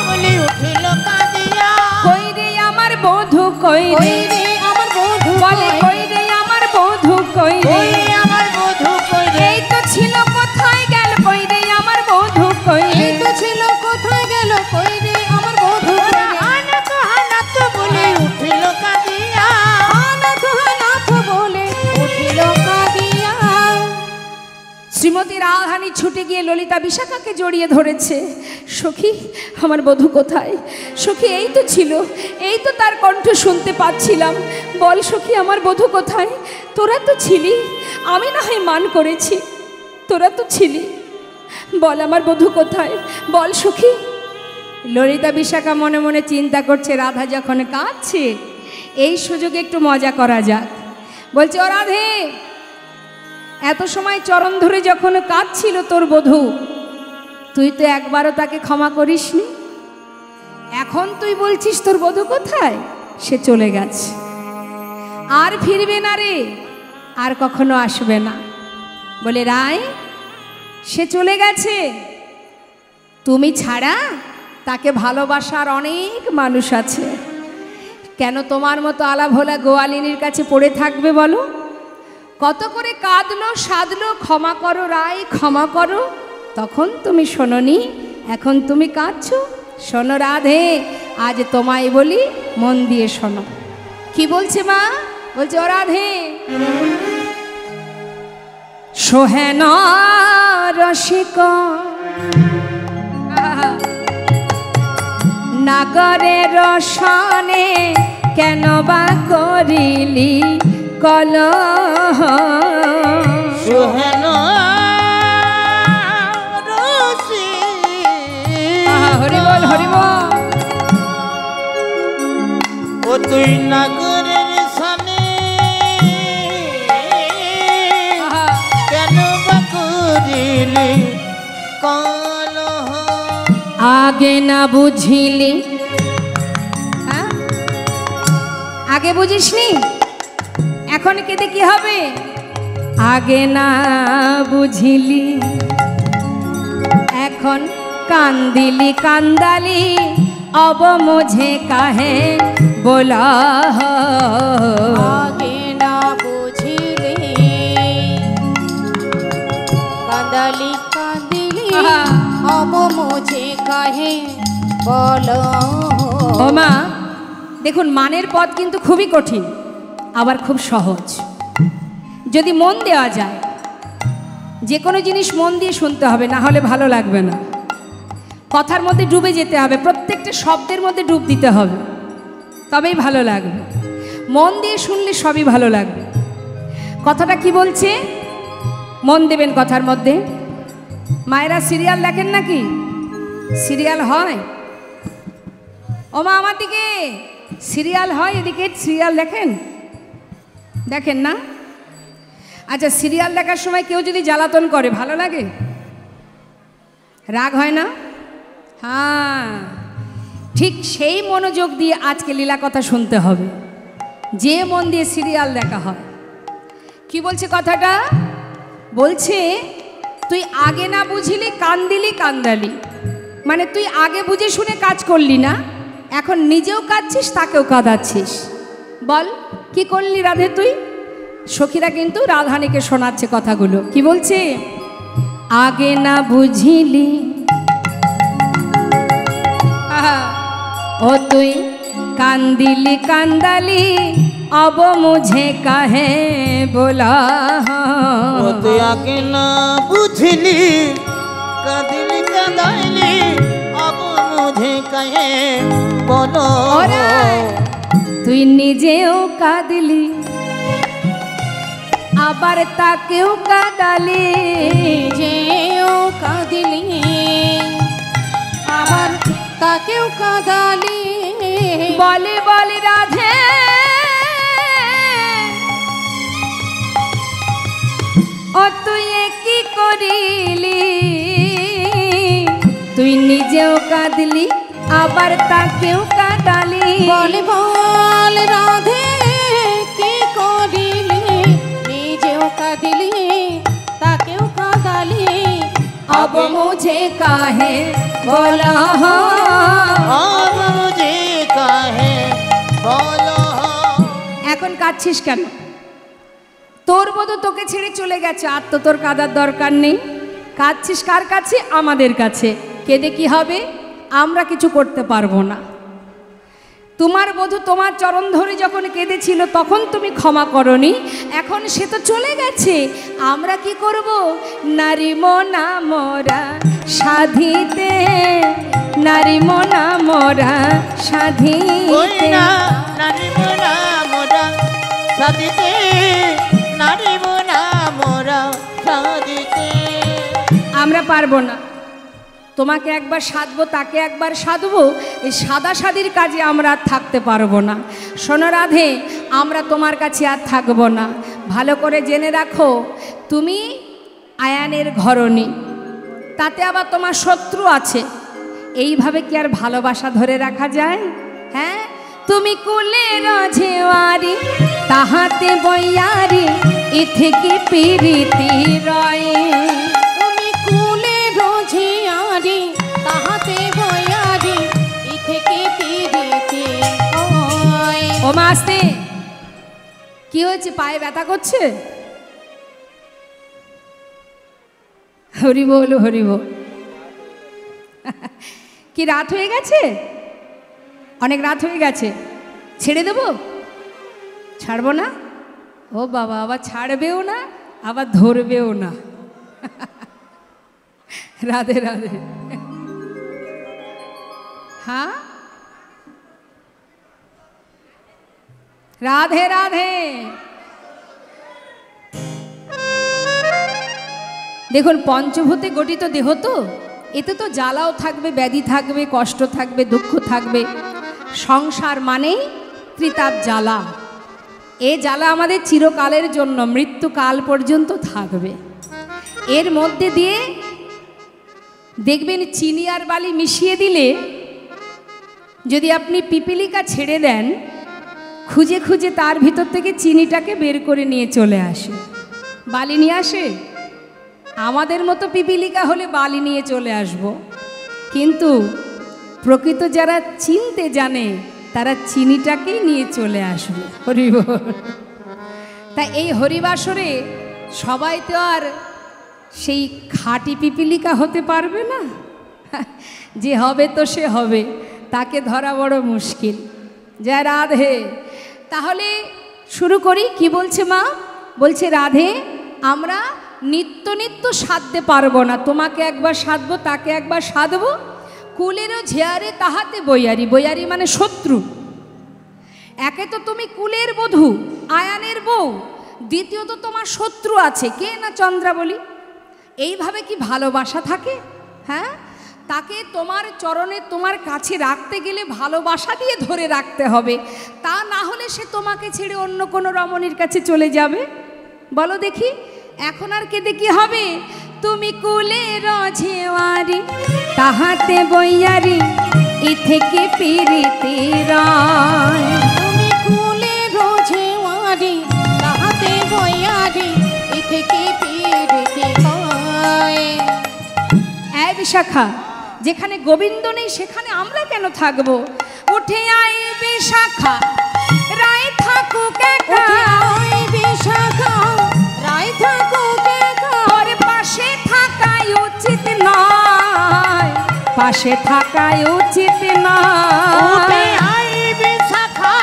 বলে উঠিল কাঁদিয়া। কই রে আমার বধূ কই রে, কই রে আমার বধূ বলে কই রে আমার বধূ কই রে, কই রে আমার বধূ কই রে, এই তো ছিল কোথায় গেল কই রে আমার বধূ কই রে, এই তো ছিল কোথায় গেল কই রে আমার বধূ কই রে। হানাথ হানাথ বলে উঠিল কাঁদিয়া, হানাথ হানাথ বলে উঠিল কাঁদিয়া। রাধারানী ছুটে গিয়ে ললিতা বিশাখাকে জড়িয়ে ধরেছে। সখী, আমার বধূ কোথায়? সখী, এই তো ছিল, এই তো তার কণ্ঠ শুনতে পাচ্ছিলাম। বল সখী, আমার বধূ কোথায়? তোরা তো ছিলি, আমি না হয় মান করেছি, তোরা তো ছিলি, বল আমার বধূ কোথায়? বল সখী। ললিতা বিশাখা মনে মনে চিন্তা করছে, রাধা যখন কাঁদছে এই সুযোগে একটু মজা করা যাক। বলছে, ও রাধে, এত সময় চরণ ধরে যখন কাঁদছিল তোর বধূ, তুই তো একবারও তাকে ক্ষমা করিসনি, এখন তুই বলছিস তোর বধূ কোথায়? সে চলে গেছে, আর ফিরবে না রে, আর কখনো আসবে না। বলে, রায়, সে চলে গেছে, তুমি ছাড়া তাকে ভালোবাসার অনেক মানুষ আছে, কেন তোমার মতো আলাভোলা গোয়ালিনীর কাছে পড়ে থাকবে বলো? কত করে কাঁদলো, সাধলো, ক্ষমা করো রায়, ক্ষমা করো, তখন তুমি শোনোনি, এখন তুমি কাঁদছো। শোনো রাধে, আজ তোমায় বলি, মন দিয়ে শোনো। কি বলছে মা? বলছে, ও রাধে, সোহেন রসিক নাগরের রসনে কেন বা করিলি কলহ? সোহেন হরি বল, হরি বল। ও তুই নাগরের সামনে কেন বা করিলি কলহ? আগে না বুঝিলি, আগে বুঝিসনি, এখন কেঁদে কি হবে? আগে না বুঝিলি, এখন কান্দিলি কান্দালি, অব মুঝে কাহে बोला। आगे ना बुझिले कांदली कांदली अब मुझे कहे बोलो। ও মা, দেখুন মানের পথ কিন্তু খুবই কঠিন, আবার খুব সহজ যদি মন দেওয়া যায়। যে কোনো জিনিস মন দিয়ে শুনতে হবে, না হলে ভালো লাগবে না। কথার মধ্যে ডুবে যেতে হবে, প্রত্যেকটা শব্দের মধ্যে ডুব দিতে হবে, তবেই ভালো লাগবে। মন দিয়ে শুনলে সবই ভালো লাগবে। কথাটা কি বলছে মন দেবেন কথার মধ্যে। মায়েরা সিরিয়াল দেখেন নাকি? সিরিয়াল হয়? ও মা, আমার দিকে সিরিয়াল হয়, এদিকে সিরিয়াল দেখেন? দেখেন না? আচ্ছা, সিরিয়াল দেখার সময় কেউ যদি জ্বালাতন করে ভালো লাগে? রাগ হয় না? হ্যাঁ, ঠিক সেই মনোযোগ দিয়ে আজকে লীলা কথা শুনতে হবে, যে মন দিয়ে সিরিয়াল দেখা হয়। কি বলছে কথাটা? বলছে তুই আগে না বুঝিলি কান্দিলি কান্দালি, মানে তুই আগে বুঝে শুনে কাজ করলি না, এখন নিজেও কাঁদছিস, তাকেও কাঁদাচ্ছিস। বল কি করলি রাধে তুই? সখীরা কিন্তু রাধানীকে শোনাচ্ছে কথাগুলো। কি বলছে? আগে না বুঝিলি ও তুই কান্দিলি কান্দালি, अब मुझे कहे बोला। ও তুই আগে না বুঝলি কাঁদিলি কাঁদাইলি, अब मुझे कहे बोलो। তুই নিজেও কাঁদলি আবার তাকেও কাঁদালি, যেও কাঁদিলি আবার তাকেও কাঁদালি। বলে বলে রাধে ও তুই কি করিলি? তুই নিজেও কাঁদলি আবার তাকেও কাঁদালি। বলে বল রাধে কি করিলি? নিজেও কাঁদিলি তাকেও কাঁদালি। अब मुझे काहे बोला, अब मुझे कहे बोलो। এখন কাঁদছিস কেন? তোর বধূ তোকে ছেড়ে চলে গেছে, আর তো তোর কাঁদার দরকার নেই। কাঁদছিস কার কাছে? আমাদের কাছে। কেঁদে কি হবে? আমরা কিছু করতে পারবো না। তোমার বধূ তোমার চরণ ধরে যখন কেঁদেছিল তখন তুমি ক্ষমা করনি, এখন সে তো চলে গেছে, আমরা কি করব? নারী মনা মোরা সাধিতে, নারী মনা মোরা ওই সাধিতে। না নারী মোরা মোরা সাদিতে, নারী মোরা মোরা সাদিতে। আমরা পারবো না, তোমাকে একবার সাধবো তাকে একবার সাধবো, এই সাদা সাদির কাজে আমরা আর থাকতে পারবো না। শোনো রাধে, আমরা তোমার কাছে আর থাকবো না। ভালো করে জেনে রাখো, তুমি আয়ানের ঘরণী, তাতে আবার তোমার শত্রু আছে, এইভাবে কি আর ভালোবাসা ধরে রাখা যায়? হ্যাঁ, তুমি কুলের ঝেওয়ারি তাহাতে বইয়ারি, এ থেকে পিরিতি রয়। তুমি কুলে রোঝিয়ারি তাহাতে বয়ারি, এ থেকে পিরিতি হয়। ও মা আসতে, কি হয়েছে? পায়ে ব্যথা করছে? হরি বল হরি বল। কি রাত হয়ে গেছে? অনেক রাত হয়ে গেছে, ছেড়ে দেব? ছাড়বো না? ও বাবা, আবার ছাড়বেও না আবার ধরবেও না। রাধে রাধে। হ্যাঁ, রাধে রাধে। দেখুন, পঞ্চভূতে গঠিত দেহ তো, এতে তো জ্বালাও থাকবে, ব্যাধি থাকবে, কষ্ট থাকবে, দুঃখ থাকবে। সংসার মানেই ত্রিতাপ জ্বালা। এ জ্বালা আমাদের চিরকালের জন্য, মৃত্যুকাল পর্যন্ত থাকবে। এর মধ্যে দিয়ে দেখবেন চিনি আর বালি মিশিয়ে দিলে, যদি আপনি পিপিলিকা ছেড়ে দেন, খুঁজে খুঁজে তার ভিতর থেকে চিনিটাকে বের করে নিয়ে চলে আসে। বালি নিয়ে আসে? আমাদের মতো পিপিলিকা হলে বালি নিয়ে চলে আসব, কিন্তু প্রকৃত যারা চিনতে জানে তারা চিনিটাকেই নিয়ে চলে আসবে। হরিবল। তাই এই হরিবাসরে সবাই তো আর সেই খাঁটি পিপিলিকা হতে পারবে না। যে হবে তো সে হবে, তাকে ধরা বড় মুশকিল। জয় রাধে। তাহলে শুরু করি। কি বলছে মা? বলছে রাধে, আমরা নিত্য নিত্য সাধতে পারবো না, তোমাকে একবার সাধবো তাকে একবার সাধবো। কুলেরও ঝেয়ারে তাহাতে বইয়ারি, বইয়ারি মানে শত্রু। একে তো তুমি কুলের বধূ, আয়ানের বউ, দ্বিতীয়ত তোমার শত্রু আছে, কে না? চন্দ্রাবলী। এইভাবে কি ভালোবাসা থাকে? হ্যাঁ, তাকে তোমার চরণে তোমার কাছে রাখতে গেলে ভালোবাসা দিয়ে ধরে রাখতে হবে, তা না হলে সে তোমাকে ছেড়ে অন্য কোনো রমণীর কাছে চলে যাবে। বলো দেখি, এখন আর কেঁদে কি হবে? তুমি কুলের ঝেওয়ারি তাহাতে বইয়ারি, এ থেকে পিরিতি রয়। তুমি কুলে রোঝেওয়ারি তাহাতে বয়ারি, এ থেকে পিরিতি হয়। এই বিশাখা, যেখানে গোবিন্দ নেই সেখানে আমরা কেন থাকবো? উঠে আই বিশাখা, রায় থাকুক একা। ওই বিশাখা, রায় থাকুক একা। ওর পাশে থাকাই উচিত নয়, পাশে থাকাই উচিত উঠে নয়। আই বিশাখা,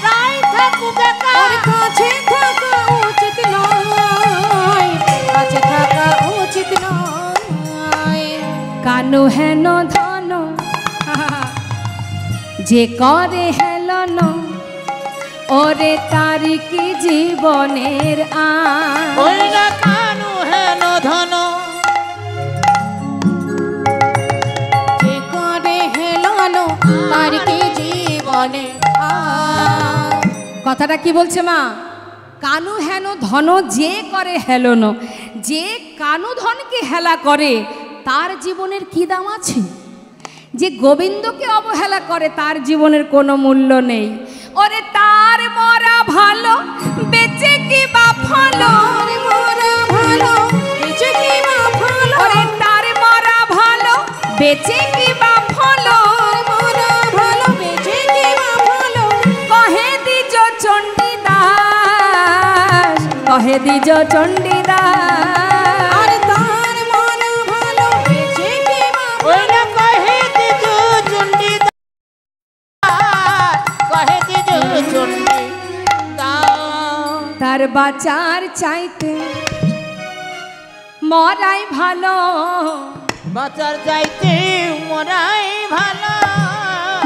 রায় থাকুক একা। ওর কাছে থাকা উচিত নয়, কাছে থাকা উচিত নয়। কানু হেন ধন যে করে হেলন, ওরে তার কি জীবনের ওই না কানু হেন ধন, যে করে হেলানো তার কি জীবনে কথাটা কি বলছে মা? কানু হেন ধন যে করে হেলন, যে কানু ধনকে হেলা করে তার জীবনের কি দাম আছে? যে গোবিন্দকে অবহেলা করে তার জীবনের কোনো মূল্য নেই। ওরে তার মরা ভালো, বেঁচে কি বা ফলো? মরা ভালো, বেঁচে কি বা ভালো? ওরে তার মরা ভালো, বেঁচে কি বা ফলো? মরা ভালো, বেঁচে কি বা ভালো? কহে দিজ চণ্ডীদাস, কহে দিজ চণ্ডীদাস। আর তার মরা ভালো, বেঁচে কি বা ওই না কহে দিজু চণ্ডীদাস। তার বাঁচার চাইতে মরাই ভালো, বাঁচার চাইতে মরাই ভালো।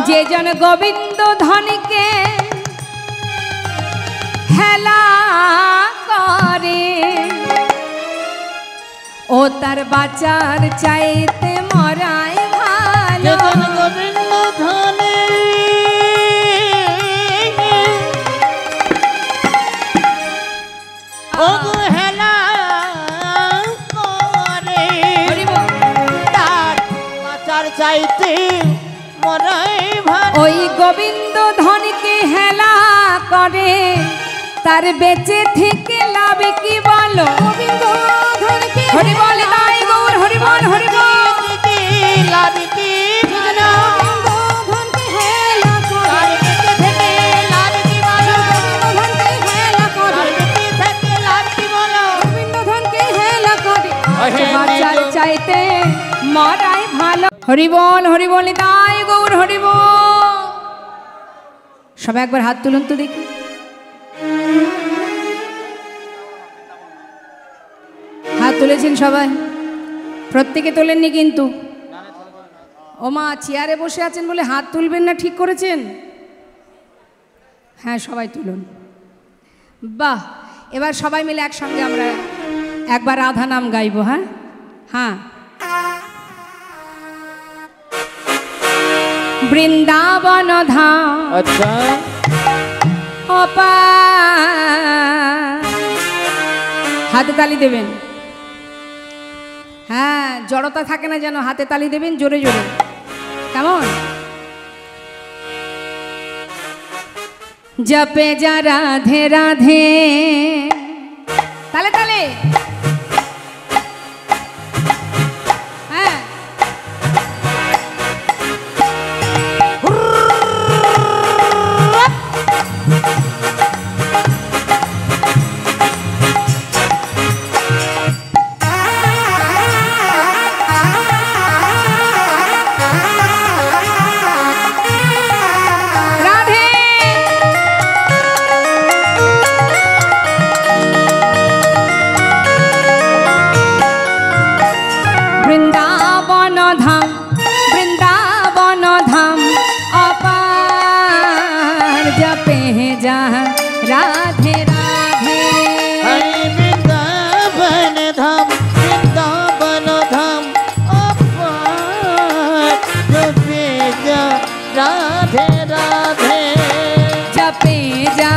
যে জন গোবিন্দ ধনকে হেলা করে, ও তার বাঁচার চাইতে মরাই ভালো। গোবিন্দ ধনে অবহেলা করে, তার বাঁচার চাইতে মরাই ভালো। ওই গোবিন্দ ধনকে হেলা করে, তার বেঁচে থেকে লাভ কি বলো? গোবিন্দ ধনকে হরি বল তাই গৌর, হরি বল, হরি বল। লাভ কি বলো? ধনকে হেলা করে, তার বেঁচে থেকে লাভ কি বলো? ধনকে হেলা করে, তার বেঁচে থেকে লাভ কি বলো? গোবিন্দ ধনকে হেলা করে। বাঁচার চাইতে মরাই ভালো। হরি বল, হরি বল তাই গৌর, হরি বল। সবাই একবার হাত তুলুন তো দেখি। হাত তুলেছেন সবাই? প্রত্যেকে তোলেননি কিন্তু। ও মা, চেয়ারে বসে আছেন বলে হাত তুলবেন না, ঠিক করেছেন? হ্যাঁ, সবাই তুলুন। বাহ, এবার সবাই মিলে একসঙ্গে আমরা একবার রাধা নাম গাইব। হ্যাঁ হ্যাঁ। বৃন্দাবন ধাম আচ্ছা, অপার, হাতে তালি দেবেন। হ্যাঁ, জড়তা থাকে না যেন, হাতে তালি দেবেন জোরে জোরে। কেমন? জপে যা রাধে রাধে, তালে তালে। হ্যাঁ, রাধে। বৃন্দাবন ধাম, বৃন্দাবন ধাম অপার, জপে যা রাধে রাধে। হরি বৃন্দাবন ধাম, বৃন্দাবন ধাম অপার, জপে যা রাধে রাধে। जपे जा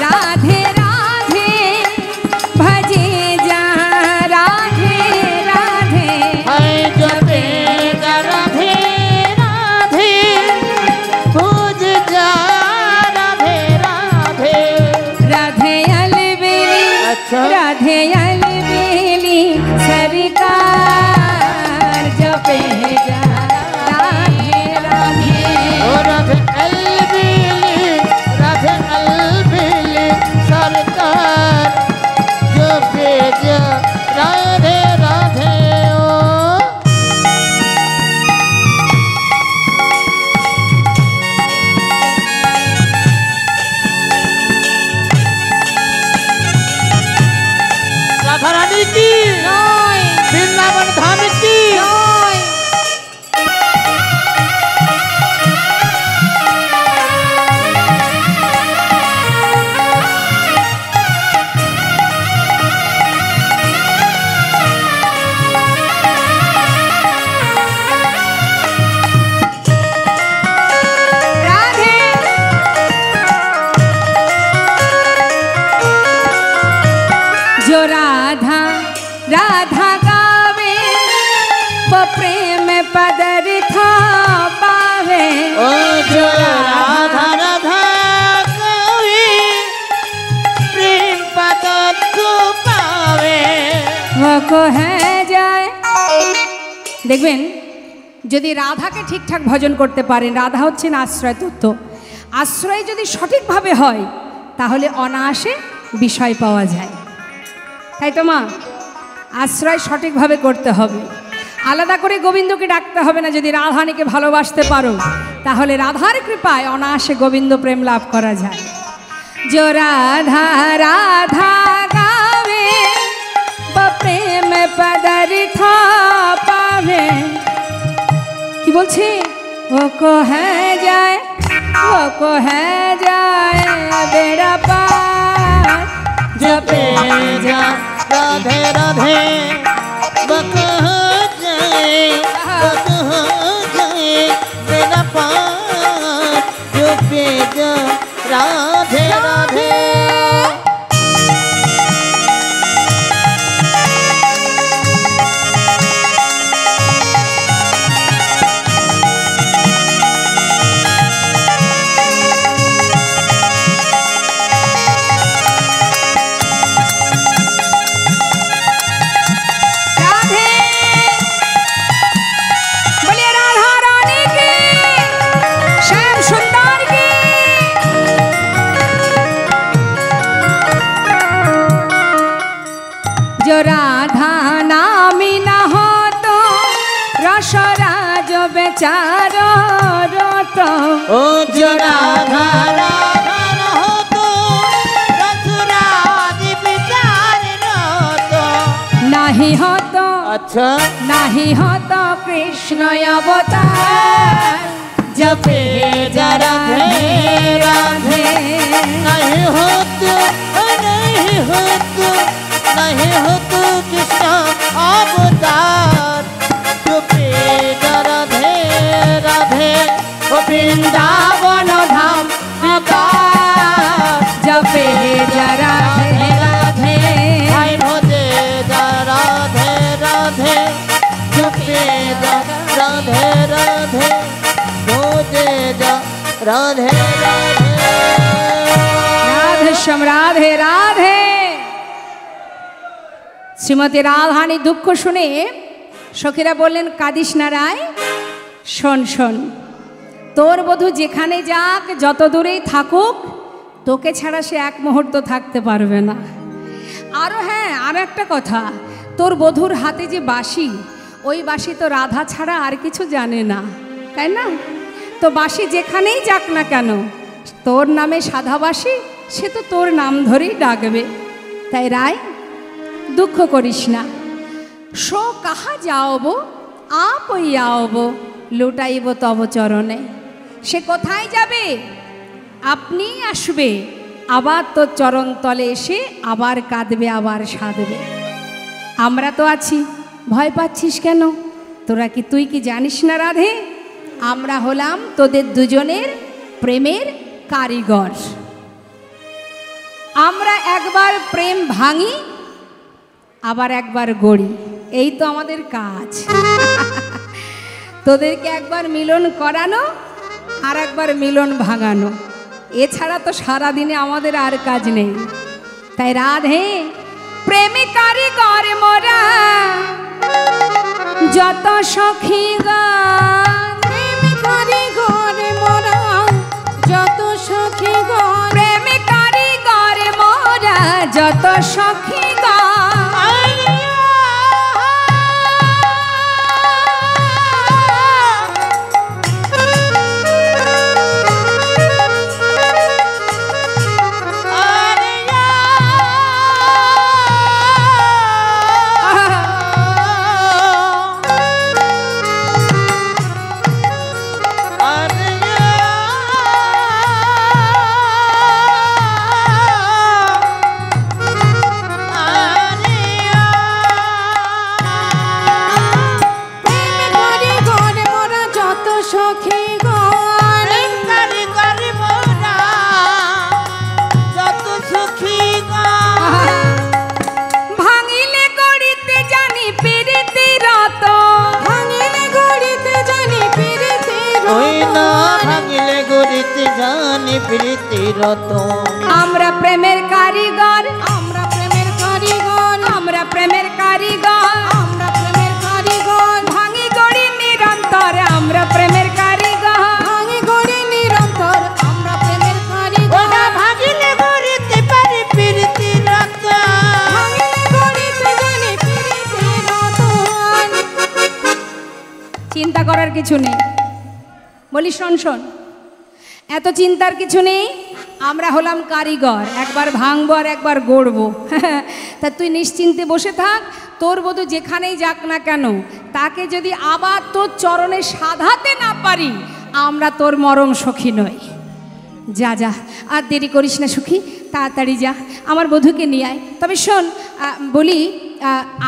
राधे राधे, भजे जा राधे राधे। हरे जपे जा राधे राधे, भुज जा राधे राधे। राधे अलबेली, अच्छा। राधे अलबेली सरकार, जपे जा राधे राधे। ओ राधे अलबेली सरकार, जपे जा राधे राधे। ओ राधा रानी की वृंदावन धाम की राधे। जो राधा राधा गावे, वो प्रेम पदरथा पावे। ओ जो राधा राधा कवि प्रेम पद को पावे। वो को है যায়। দেখবেন, যদি রাধাকে ঠিকঠাক ভজন করতে পারেন, রাধা হচ্ছেন আশ্রয় তত্ত্ব, আশ্রয় যদি সঠিকভাবে হয় তাহলে অনায়াসে বিষয় পাওয়া যায়। তাই তো মা, আশ্রয় সঠিকভাবে করতে হবে। আলাদা করে গোবিন্দকে ডাকতে হবে না। যদি রাধানীকে ভালোবাসতে পারো তাহলে রাধার কৃপায় অনায়াসে গোবিন্দ প্রেম লাভ করা যায়। जो राधा राधा गावे वो प्रेम पदार्थ पावे কি বলছে वो को है जाए बेड़ा पार जपे जा राधे राधे बक जाए मेरा पार जपे जा राधे राधे राधा नामी न हो तो रसराज बेचारो रोतो ओ जो राधा राधा न हो तो रसराज बेचार रोतो नहीं हो तो अच्छा नहीं हो तो कृष्ण अवतार जपे जा राधे राधे नहीं हो तो नहीं हो तो नहीं हो तो कृष्ण अवतार जपे जा राधे राधे ओ वृंदावन धाम जपे जा राधे राधे भाई भोजे जा राधे राधे जपे जा राधे राधे भोजे जा राधे राधे राधे श्याम राधे राधे শ্রীমতী রাধানী দুঃখ শুনে সখীরা বললেন কাঁদিস না রায় শোন শোন তোর বধূ যেখানে যাক যত দূরেই থাকুক তোকে ছাড়া সে এক মুহূর্ত থাকতে পারবে না আরও হ্যাঁ আর একটা কথা তোর বধূর হাতে যে বাঁশি ওই বাঁশি তো রাধা ছাড়া আর কিছু জানে না তাই না তো বাঁশি যেখানেই যাক না কেন তোর নামে সাধা বাঁশি সে তো তোর নাম ধরেই ডাকবে তাই রায় দুঃখ করিস না সো কাহা যাওবো আপ আওবো লুটাইব তব চরণে সে কোথায় যাবে আপনি আসবে আবার তোর চরণ তলে এসে আবার কাঁদবে আবার সাধবে আমরা তো আছি ভয় পাচ্ছিস কেন তোরা কি তুই কি জানিস না রাধে আমরা হলাম তোদের দুজনের প্রেমের কারিগর আমরা একবার প্রেম ভাঙি আবার একবার গড়ি এই তো আমাদের কাজ তোদেরকে একবার মিলন করানো আর একবার মিলন ভাঙানো এছাড়া তো সারা দিনে আমাদের আর কাজ নেই তাই রাধে প্রেমে কারিগর মোরা যত সখী গান প্রেমে কারিগর মোরা যত সখী গান প্রেমে কারিগর মোরা যত সখী গান আমরা প্রেমের কারিগর আমরা প্রেমের কারিগর আমরা প্রেমের কারিগর আমরা প্রেমের কারিগর ভাঙি গড়ি নিরন্তর আমরা প্রেমের কারিগর ভাঙি গড়ি নিরন্তর আমরা প্রেমের কারিগর ভাগিলে গড়িতে পারি প্রীতি রতন ভাঙিলে গড়িতে জানি প্রীতি রতন চিন্তা করার কিছু নেই বলি শোন শোন এত চিন্তার কিছু নেই আমরা হলাম কারিগর, একবার ভাঙবো আর একবার গড়বো। তা তুই নিশ্চিন্তে বসে থাক, তোর বধূ যেখানেই যাক না কেন, তাকে যদি আবার তোর চরণে সাধাতে না পারি, আমরা তোর মরম সখী নই। যা যা, আর দেরি করিস না সখী, তাড়াতাড়ি যা, আমার বধূকে নিয়ে আয়। তবে শোন, বলি,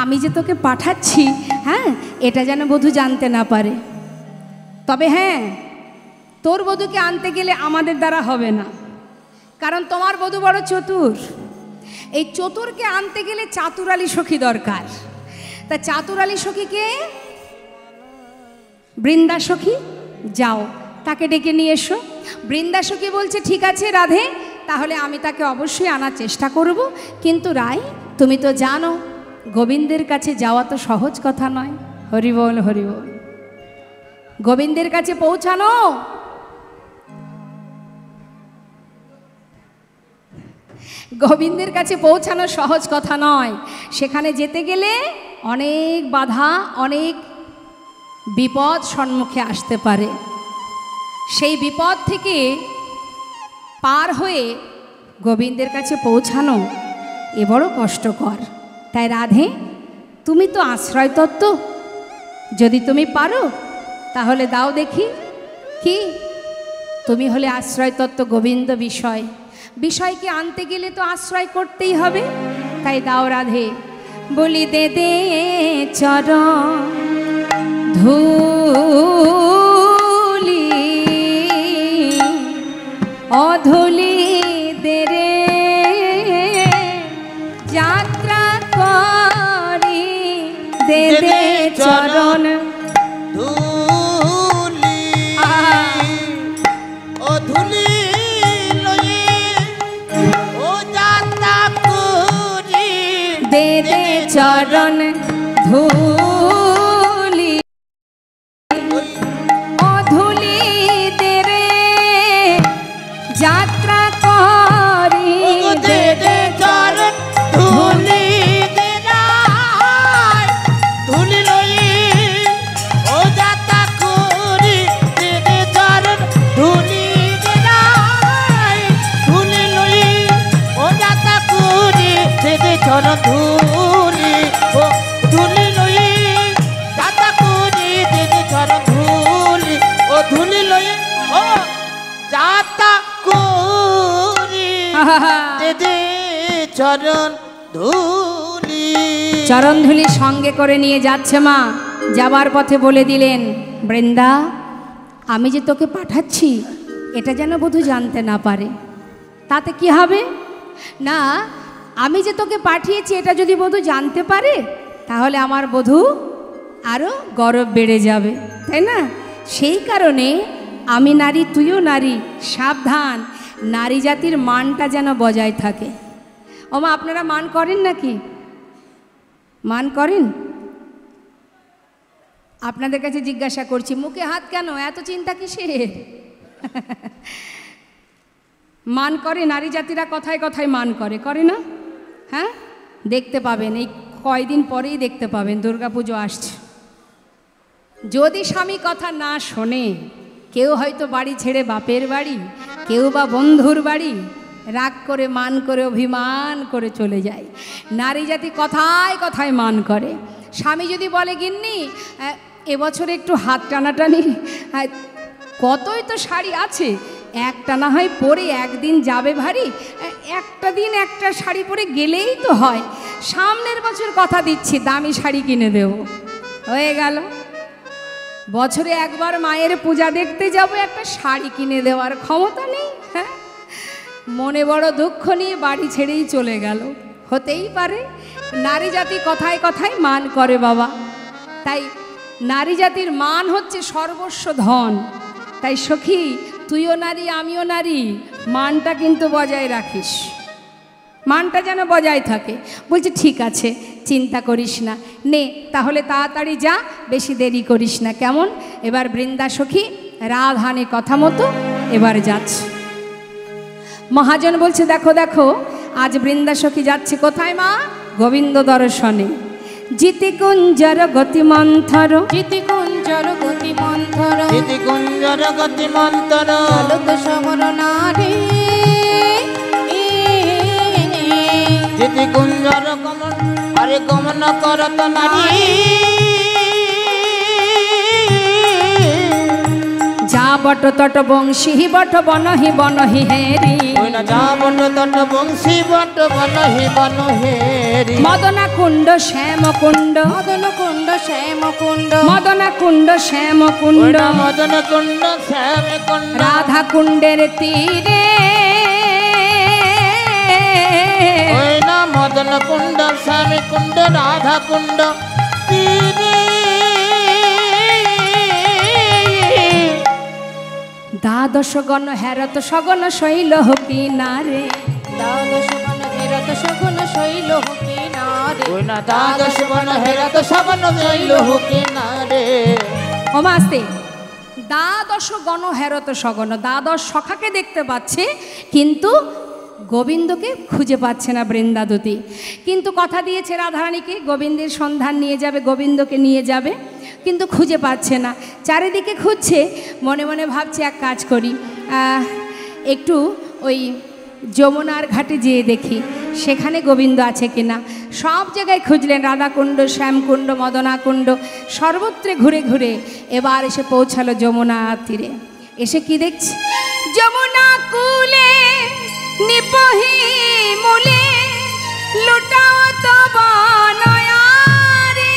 আমি যে তোকে পাঠাচ্ছি, হ্যাঁ, এটা যেন বধূ জানতে না পারে। তবে হ্যাঁ, তোর বধূকে আনতে গেলে আমাদের দ্বারা হবে না, কারণ তোমার বধূ বড় চতুর। এই চতুরকে আনতে গেলে চাতুরালী সখী দরকার। তা চাতুরালী সখীকে বৃন্দা সখী, যাও তাকে ডেকে নিয়ে এসো। বৃন্দা সখী বলছে ঠিক আছে রাধে, তাহলে আমি তাকে অবশ্যই আনার চেষ্টা করব। কিন্তু রায়, তুমি তো জানো গোবিন্দের কাছে যাওয়া তো সহজ কথা নয়। হরি বল, হরি বল। গোবিন্দের কাছে পৌঁছানো গোবিন্দের কাছে পৌঁছানো সহজ কথা নয়। সেখানে যেতে গেলে অনেক বাধা, অনেক বিপদ সম্মুখে আসতে পারে। সেই বিপদ থেকে পার হয়ে গোবিন্দের কাছে পৌঁছানো এ বড় কষ্টকর। তাই রাধে, তুমি তো আশ্রয় তত্ত্ব, যদি তুমি পারো তাহলে দাও দেখি। কি, তুমি হলে আশ্রয় তত্ত্ব গোবিন্দ বিষয়, বিষয়কে আনতে গেলে তো আশ্রয় করতেই হবে। তাই দাও রাধে। বলি দে দে চরণ ধুলি, অধুলি দে রে যাত্রা করি, দে দে চরণ ধুলি, ও ধুলি লয়ে ও যাত্রা করি, দে দে চরণ ধুলি, অধুলি দে রে যাত্রা করি, দে দে চরণ ধুলি দে রায়, ধুলি লয়ে ও যাত্রা করি, দে দে চরণ ধুলি দে রায়, ধুলি লয়ে ও যাত্রা করি, দে দে চরণ ধুলি, ও ধুলি লয়ে যাত্রা করি, দে দে চরণ ধুলি, ও ধুলি লয়ে ও যাত্রা করি, দে দে চরণ ধুলি। চরণ ধুলি সঙ্গে করে নিয়ে যাচ্ছে মা। যাবার পথে বলে দিলেন, বৃন্দা, আমি যে তোকে পাঠাচ্ছি এটা যেন বধূ জানতে না পারে। তাতে কি হবে? না, আমি যে তোকে পাঠিয়েছি এটা যদি বধূ জানতে পারে, তাহলে আমার বধূ আরও গৌরব বেড়ে যাবে, তাই না? সেই কারণে আমি নারী, তুইও নারী, সাবধান, নারী জাতির মানটা যেন বজায় থাকে। ওমা, আপনারা মান করেন নাকি? মান করেন? আপনাদের কাছে জিজ্ঞাসা করছি, মুখে হাত কেন, এত চিন্তা কিসের? মান করে নারী জাতিরা, কথায় কথায় মান করে, করে না? হ্যাঁ, দেখতে পাবেন, এই কয়দিন পরেই দেখতে পাবেন, দুর্গাপুজো আসছে। যদি স্বামী কথা না শোনে, কেউ হয়তো বাড়ি ছেড়ে বাপের বাড়ি, কেউ বা বন্ধুর বাড়ি, রাগ করে, মান করে, অভিমান করে চলে যায়। নারী জাতি কথায় কথায় মান করে। স্বামী যদি বলে, গিন্নি এবছর একটু হাত টানাটানি, কতই তো শাড়ি আছে, একটা না হয় পরে একদিন যাবে ভারী, একটা দিন একটা শাড়ি পরে গেলেই তো হয়, সামনের বছর কথা দিচ্ছি দামি শাড়ি কিনে দেব। হয়ে গেল, বছরে একবার মায়ের পূজা দেখতে যাব, একটা শাড়ি কিনে দেওয়ার ক্ষমতা নেই। হ্যাঁ, মনে বড় দুঃখ নিয়ে বাড়ি ছেড়েই চলে গেল। হতেই পারে, নারী জাতি কথায় কথায় মান করে বাবা। তাই নারী জাতির মান হচ্ছে সর্বস্ব ধন। তাই সখী, তুইও নারী, আমিও নারী, মানটা কিন্তু বজায় রাখিস, মানটা যেন বজায় থাকে। বলছে ঠিক আছে, চিন্তা করিস না, নে তাহলে তাড়াতাড়ি যা, বেশি দেরি করিস না, কেমন? এবার বৃন্দা সখী রাধানে কথা মতো এবার যাচ্ছে। মহাজন বলছে, দেখো দেখো, আজ বৃন্দা সখী যাচ্ছে কোথায় মা? গোবিন্দ দর্শনে। জিতি কুঞ্জর গতি মন্থর, জিতি কুঞ্জর গতি মন্থর, জিতি কুঞ্জর গতি মন্থর, চলক সমর নারী, গান করত নারী যা বট তট বংশী বট বনহি বনহি হেরি ওই না যা বট তট বংশী বট বনহি বনহেরি মদনা কুণ্ড শ্যাম কুণ্ড মদন কুণ্ড শ্যাম কুণ্ড মদনা কুণ্ড শ্যাম ওই কুণ্ড না মদন কুণ্ড শ্যাম কুণ্ড রাধা কুণ্ডের তীরে ওই না মদন কুণ্ড শ্যাম কুণ্ড রাধা কুণ্ড তীরে দ্বাদশ গণ হেরত সগণ শৈল কিনারে দ্বাদশ বন হেরত সগুণ শৈল কিনারে ওই না দ্বাদশ বন হেরত সবন শৈল কিনারে ওমা আস্তে দ্বাদশ গণ হেরত সগণ দ্বাদশ সখাকে দেখতে পাচ্ছে কিন্তু গোবিন্দকে খুঁজে পাচ্ছে না বৃন্দাদতী কিন্তু কথা দিয়েছে রাধারানীকে গোবিন্দের সন্ধান নিয়ে যাবে গোবিন্দকে নিয়ে যাবে কিন্তু খুঁজে পাচ্ছে না চারিদিকে খুঁজছে মনে মনে ভাবছে এক কাজ করি একটু ওই যমুনার ঘাটে যেয়ে দেখি সেখানে গোবিন্দ আছে কিনা সব জায়গায় খুঁজলেন রাধাকুণ্ড শ্যামকুণ্ড মদনাকুণ্ড সর্বত্রে ঘুরে ঘুরে এবার এসে পৌঁছালো যমুনার তীরে এসে কি দেখছি যমুনা কুলে নিপহি মূলে লুটাও তব নয়ারে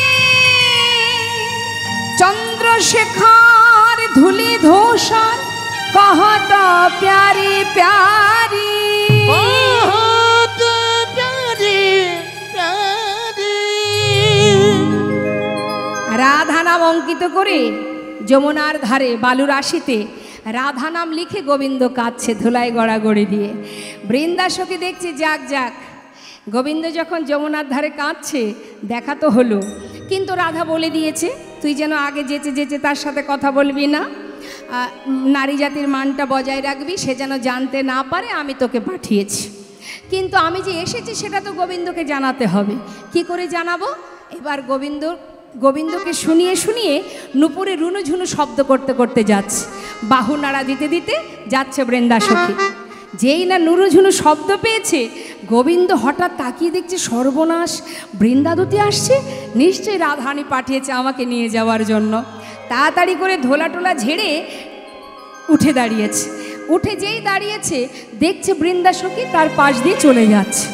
চন্দ্রশেখর ধুলি ধূসর কহত প্যারি প্যারি बहुत प्यारी प्यारी রাধা নাম অঙ্কিত করে যমুনার ধারে বালুর রাশিতে রাধা নাম লিখে গোবিন্দ কাঁদছে ধুলায় গড়াগড়ি দিয়ে বৃন্দাসখী দেখছে যাক যাক গোবিন্দ যখন যমুনার ধারে কাঁদছে দেখা তো হলো কিন্তু রাধা বলে দিয়েছে তুই যেন আগে যেচে যেচে তার সাথে কথা বলবি না নারী জাতির মানটা বজায় রাখবি সে যেন জানতে না পারে আমি তোকে পাঠিয়েছি কিন্তু আমি যে এসেছি সেটা তো গোবিন্দকে জানাতে হবে কি করে জানাবো এবার গোবিন্দকে শুনিয়ে শুনিয়ে নুপুরে রুনুঝুনু শব্দ করতে করতে যাচ্ছে বাহু নাড়া দিতে দিতে যাচ্ছে বৃন্দাসখী যেই না নুরুঝুনু শব্দ পেয়েছে গোবিন্দ হঠাৎ তাকিয়ে দেখছে সর্বনাশ বৃন্দাদতী আসছে নিশ্চয়ই রাধারানী পাঠিয়েছে আমাকে নিয়ে যাওয়ার জন্য তাড়াতাড়ি করে ধোলা টোলা ঝেড়ে উঠে দাঁড়িয়েছে উঠে যেই দাঁড়িয়েছে দেখছে বৃন্দাসখী তার পাশ দিয়ে চলে যাচ্ছে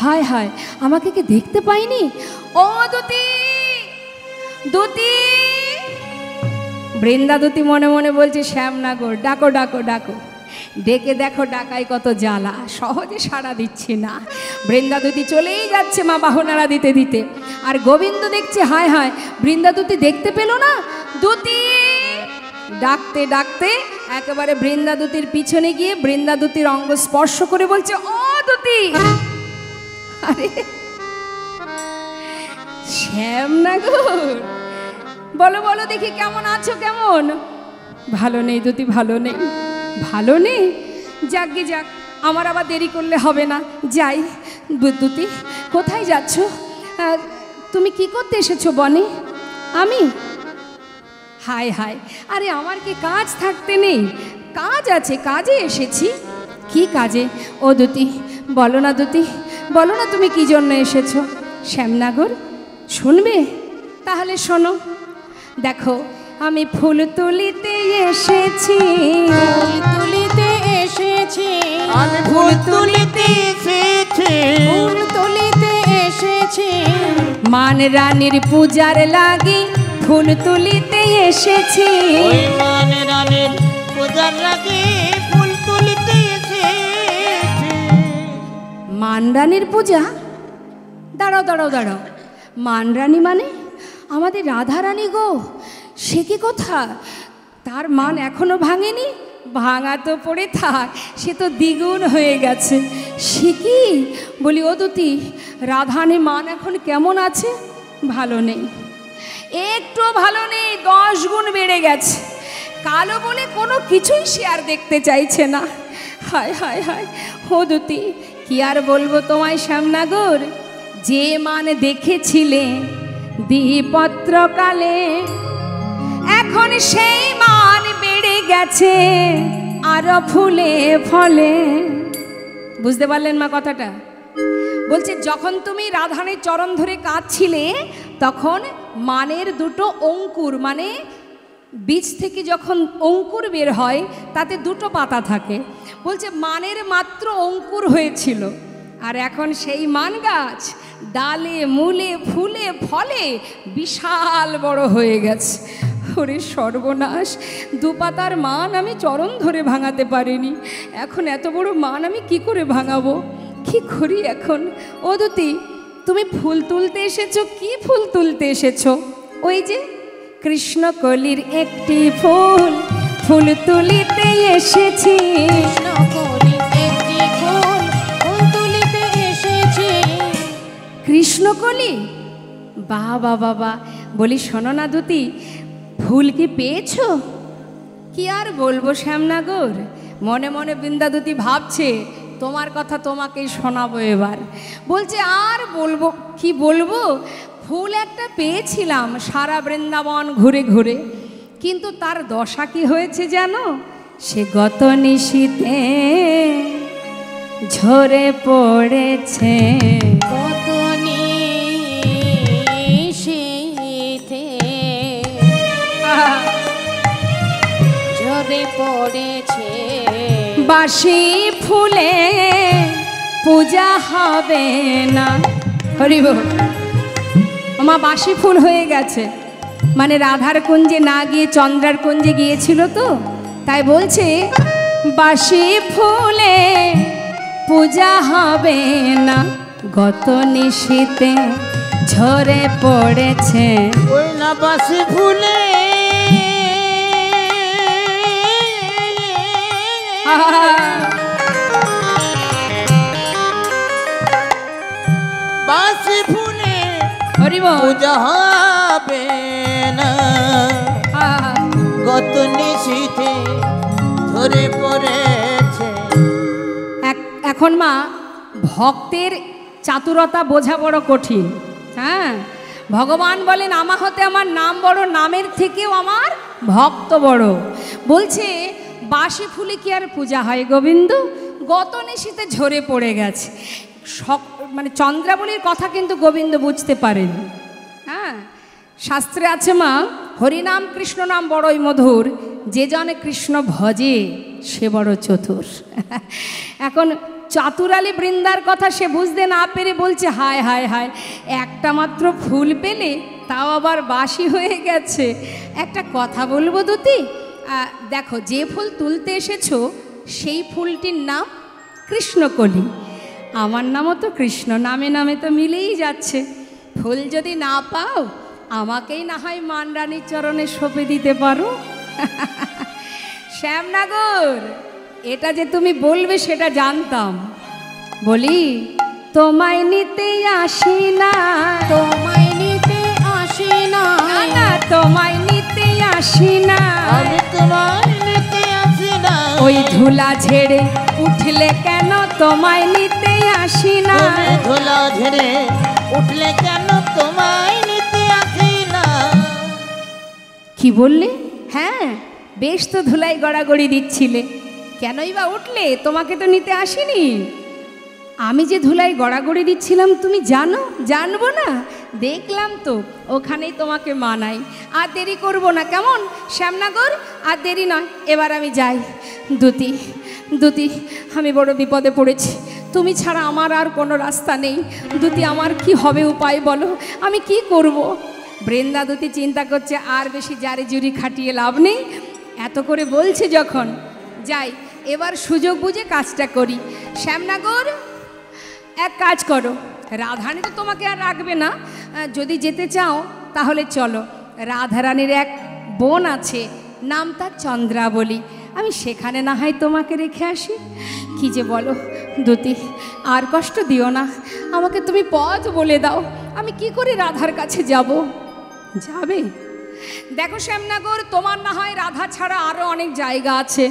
হায় হায় আমাকে কি দেখতে পাইনি ও দুতি দুতি বৃন্দাদতী মনে মনে বলছে শ্যামনগর ডাকো ডাকো ডাকো ডেকে দেখো ডাকাই কত জ্বালা সহজে সাড়া দিচ্ছি না বৃন্দাদতী চলেই যাচ্ছে মা বাহনারা দিতে দিতে আর গোবিন্দ দেখছে হায় হায় বৃন্দাদতী দেখতে পেল না দুতি ডাকতে ডাকতে একেবারে বৃন্দাদতীর পিছনে গিয়ে বৃন্দাদতীর অঙ্গ স্পর্শ করে বলছে ও দুতি আরে শ্যামনগর বলো বলো দেখি কেমন আছো কেমন ভালো নেই দুতি ভালো নেই ভালো নেই যাকগে যাক আমার আবার দেরি করলে হবে না যাই দুতি কোথায় যাচ্ছ তুমি কি করতে এসেছো বনে আমি হায় হায় আরে আমার কি কাজ থাকতে নেই কাজ আছে কাজে এসেছি কি কাজে ও দুতি বলো না দুতি বলো না তুমি কি জন্য এসেছো শ্যামনগর শুনবে তাহলে শোনো দেখো আমি ফুল তুলিতে এসেছি ফুল তুলিতে এসেছি আমি ফুল তুলিতে এসেছি ফুল তুলিতে এসেছি মান রানীর পূজার লাগি ফুল তুলিতে এসেছি ওই মান রানীর পূজার লাগি ফুল তুলিতে এসেছি মান রানীর পূজা দাঁড়াও দাঁড়াও দাঁড়াও মান রানী মানে আমাদের রাধা রানী গো সে কি কথা তার মান এখনো ভাঙেনি ভাঙা তো পড়ে থাক সে তো দ্বিগুণ হয়ে গেছে সে কি বলি ও দুতি রাধারানী মান এখন কেমন আছে ভালো নেই একটু ভালো নেই 10 গুণ বেড়ে গেছে কালো বলে কোনো কিছুই সে আর দেখতে চাইছে না হায় হায় হায় ও দুতি কি আর বলবো তোমায় শ্যামনগর যে মান দেখেছিলে দ্বিপত্র কালে এখন সেই মান বেড়ে গেছে আরো ফুলে ফলে বুঝতে পারলেন মা কথাটা বলছে যখন তুমি রাধানের চরণ ধরে কাঁদছিলে তখন মানের দুটো অঙ্কুর, মানে বীজ থেকে যখন অঙ্কুর বের হয় তাতে দুটো পাতা থাকে। বলছে মানের মাত্র অঙ্কুর হয়েছিল, আর এখন সেই মান গাছ ডালে মূলে ফুলে ফলে বিশাল বড় হয়ে গেছে। ওরে সর্বনাশ, দুপাতার মান আমি চরণ ধরে ভাঙাতে পারিনি, এখন এত বড় মান আমি কি করে ভাঙাবো, কি করি এখন? ও দুতি, তুমি ফুল তুলতে এসেছো, কি ফুল তুলতে এসেছো? ওই যে কৃষ্ণকলির একটি ফুল, ফুল তুলিতে এসেছি। কৃষ্ণকলি একটি ফুল, ফুল তুলিতে এসেছি। কৃষ্ণকলি, বাবা বাবা। বলি শোনো না দুতি, ফুল কি পেয়েছো? কি আর বলবো শ্যামনগর, মনে মনে বৃন্দাদুতি ভাবছে তোমার কথা তোমাকেই শোনাবো এবার। বলছে আর বলবো কি বলবো, ফুল একটা পেয়েছিলাম সারা বৃন্দাবন ঘুরে ঘুরে, কিন্তু তার দশা কি হয়েছে জানো? সে গত নিশীতে ঝরে পড়েছে। কত নিশীথে ঝরে পড়েছে। বাসি ফুলে পূজা হবে না। হরি বল। মা বাসি ফুল হয়ে গেছে, মানে রাধার কুঞ্জে না গিয়ে চন্দ্রার কুঞ্জে গিয়েছিল তো, তাই বলছে বাসি ফুলে পূজা হবে না, গত নিশীতে ঝরে পড়েছে। ওই না বাসি ফুলে বাসি ফুলে হরি বল। পূজা হবে না, গত নিশীথে ধরে পড়েছে। এখন মা, ভক্তের চাতুরতা বোঝা বড় কঠিন। হ্যাঁ, ভগবান বলেন আমা হতে আমার নাম বড়, নামের থেকেও আমার ভক্ত বড়। বলছে বাসি ফুলে কি আর পূজা হয় গোবিন্দ, গত নিশীতে ঝরে পড়ে গেছে। মানে চন্দ্রাবলীর কথা কিন্তু গোবিন্দ বুঝতে পারেন। হ্যাঁ, শাস্ত্রে আছে মা, হরিনাম কৃষ্ণ নাম বড়ই মধুর, যে জনে কৃষ্ণ ভজে সে বড় চতুর। এখন চাতুরালী বৃন্দার কথা সে বুঝতে না পেরে বলছে হায় হায় হায়, একটা মাত্র ফুল পেলে তাও আবার বাসি হয়ে গেছে। একটা কথা বলবো দুতি, দেখো যে ফুল তুলতে এসেছো সেই ফুলটির নাম কৃষ্ণকলি, আমার নামও তো কৃষ্ণ, নামে নামে তো মিলেই যাচ্ছে। ফুল যদি না পাও আমাকেই না হয় মান রানীর চরণে সঁপে দিতে পারো। শ্যামনগর, এটা যে তুমি বলবে সেটা জানতাম। বলি তোমায় নিতে আসি না, তোমায় নিতে আসি না, না তোমায় নিতে আসি না, আমি তোমায় নিতে আসি না। ওই ধুলা ঝেড়ে উঠলে কেন তোমায় নিতে আসি না, তুমি ধুলা ঝেড়ে উঠলে কেন তোমায় নিতে আসি না। কি বললে? হ্যাঁ, বেশ তো ধুলাই গড়াগড়ি দিচ্ছিলে, কেনই বা উঠলে? তোমাকে তো নিতে আসিনি। আমি যে ধুলাই গড়াগড়ি দিচ্ছিলাম তুমি জানো? জানবো না? দেখলাম তো, ওখানেই তোমাকে মানাই। আর দেরি করব না কেমন শ্যামনগর, আর দেরি নয়, এবার আমি যাই। দুতি দুতি, আমি বড় বিপদে পড়েছি, তুমি ছাড়া আমার আর কোনো রাস্তা নেই। দুতি, আমার কি হবে উপায় বলো, আমি কি করব? বৃন্দা দুতি চিন্তা করছে আর বেশি জারি জুরি খাটিয়ে লাভ নেই, এত করে বলছে যখন, যাই এবার সুযোগ বুঝে কাজটা করি। শ্যামনগর, এক কাজ করো, রাধারানী তো তোমাকে আর রাখবে না, যদি যেতে চাও তাহলে চলো। রাধারানীর এক বোন আছে, নাম তার চন্দ্রাবলী, আমি সেখানে না হয় তোমাকে রেখে আসি। কি যে বলো দুতি, আর কষ্ট দিও না, আমাকে তুমি পথ বলে দাও, আমি কি করে রাধার কাছে যাব? যাবে? দেখো শ্যামনগর, তোমার না হয় রাধা ছাড়া আরও অনেক জায়গা আছে,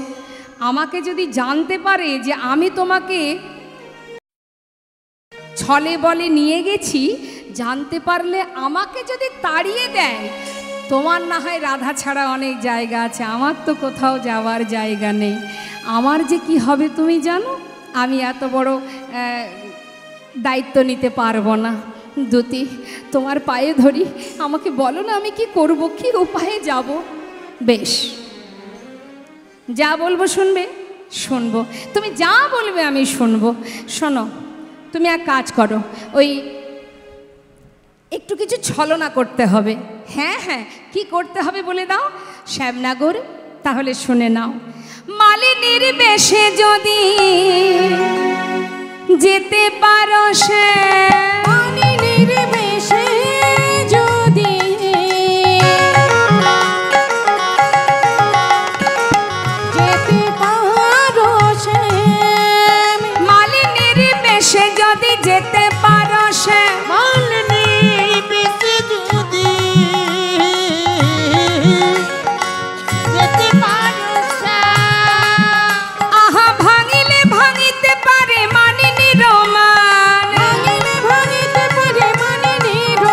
আমাকে যদি জানতে পারে যে আমি তোমাকে ছলে বলে নিয়ে গেছি, জানতে পারলে আমাকে যদি তাড়িয়ে দেয়, তোমার না হয় রাধা ছাড়া অনেক জায়গা আছে, আমার তো কোথাও যাওয়ার জায়গা নেই, আমার যে কি হবে তুমি জানো? আমি এত বড় দায়িত্ব নিতে পারবো না। দুতি, তোমার পায়ে ধরি, আমাকে বলো না আমি কি করব, কি উপায়ে যাব? বেশ, যা বলবো শুনবে? শুনবো। তুমি যা বলবে আমি শুনবো। শোনো, তুমি এক কাজ করো, ওই একটু কিছু ছলনা করতে হবে। হ্যাঁ হ্যাঁ, কি করতে হবে বলে দাও। শ্যামনগর, তাহলে শুনে নাও। মালিনীর বেশে যদি যেতে পারো, সে মালিনীর বেশে যদি যেতে পারো, সে মালিনীর বেশে যদি যেতে পারো, সে মালিনী বেশে যদি যেতে পারো, আহা ভাঙিলে ভাঙিতে পারে মানিনী রোমান, ভাঙিলে ভাঙিতে পারে মালিনীর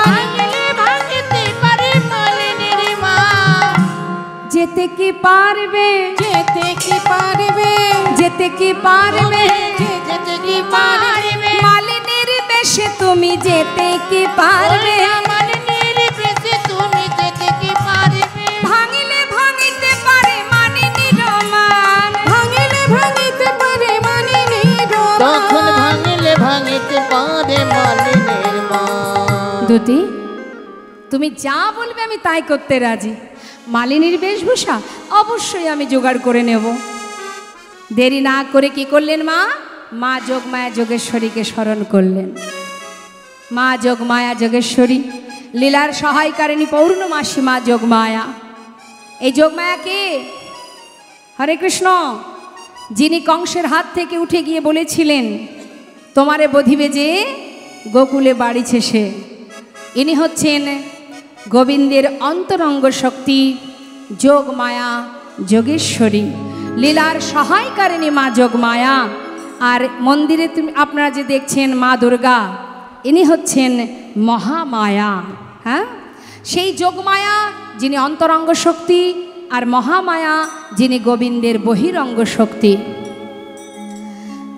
ভাঙিলে ভাঙিতে পারে মালিনীর মা। যেতে কি পারবে, যেতে কি পারবে, যেতে কি পারবে, যেতে কি পারবে, মালিনীর বেশে তুমি যেতে কি পারবে, মালিনীর বেশে তুমি যেতে কি পারবে, ভাঙিলে ভাঙিতে পারে মানিনী রোমান, ভাঙিলে ভাঙিতে পারে মালিনীর তখন ভাঙিলে ভাঙিতে পারে মালিনীর মা। দুতি, তুমি যা বলবে আমি তাই করতে রাজি। মালিনীর বেশভূষা অবশ্যই আমি জোগাড় করে নেব। দেরি না করে কি করলেন মা? মা যোগমায়া যোগেশ্বরীকে স্মরণ করলেন। মা যোগমায়া যোগেশ্বরী, লীলার সহায়কারিণী পৌর্ণমাসী মা যোগমায়া। এই যোগমায়া কে? হরে কৃষ্ণ, যিনি কংসের হাত থেকে উঠে গিয়ে বলেছিলেন তোমারে বধিবে যে গোকুলে বাড়িছে সে, ইনি হচ্ছেন গোবিন্দের অন্তরঙ্গ শক্তি যোগমায়া যোগেশ্বরী, লীলার সহায়কারিণী মা যোগমায়া। আর মন্দিরে আপনারা যে দেখছেন মা দুর্গা, ইনি হচ্ছেন মহামায়া। হ্যাঁ, সেই যোগমায়া যিনি অন্তরঙ্গ শক্তি, আর মহামায়া যিনি গোবিন্দের বহিরঙ্গ শক্তি।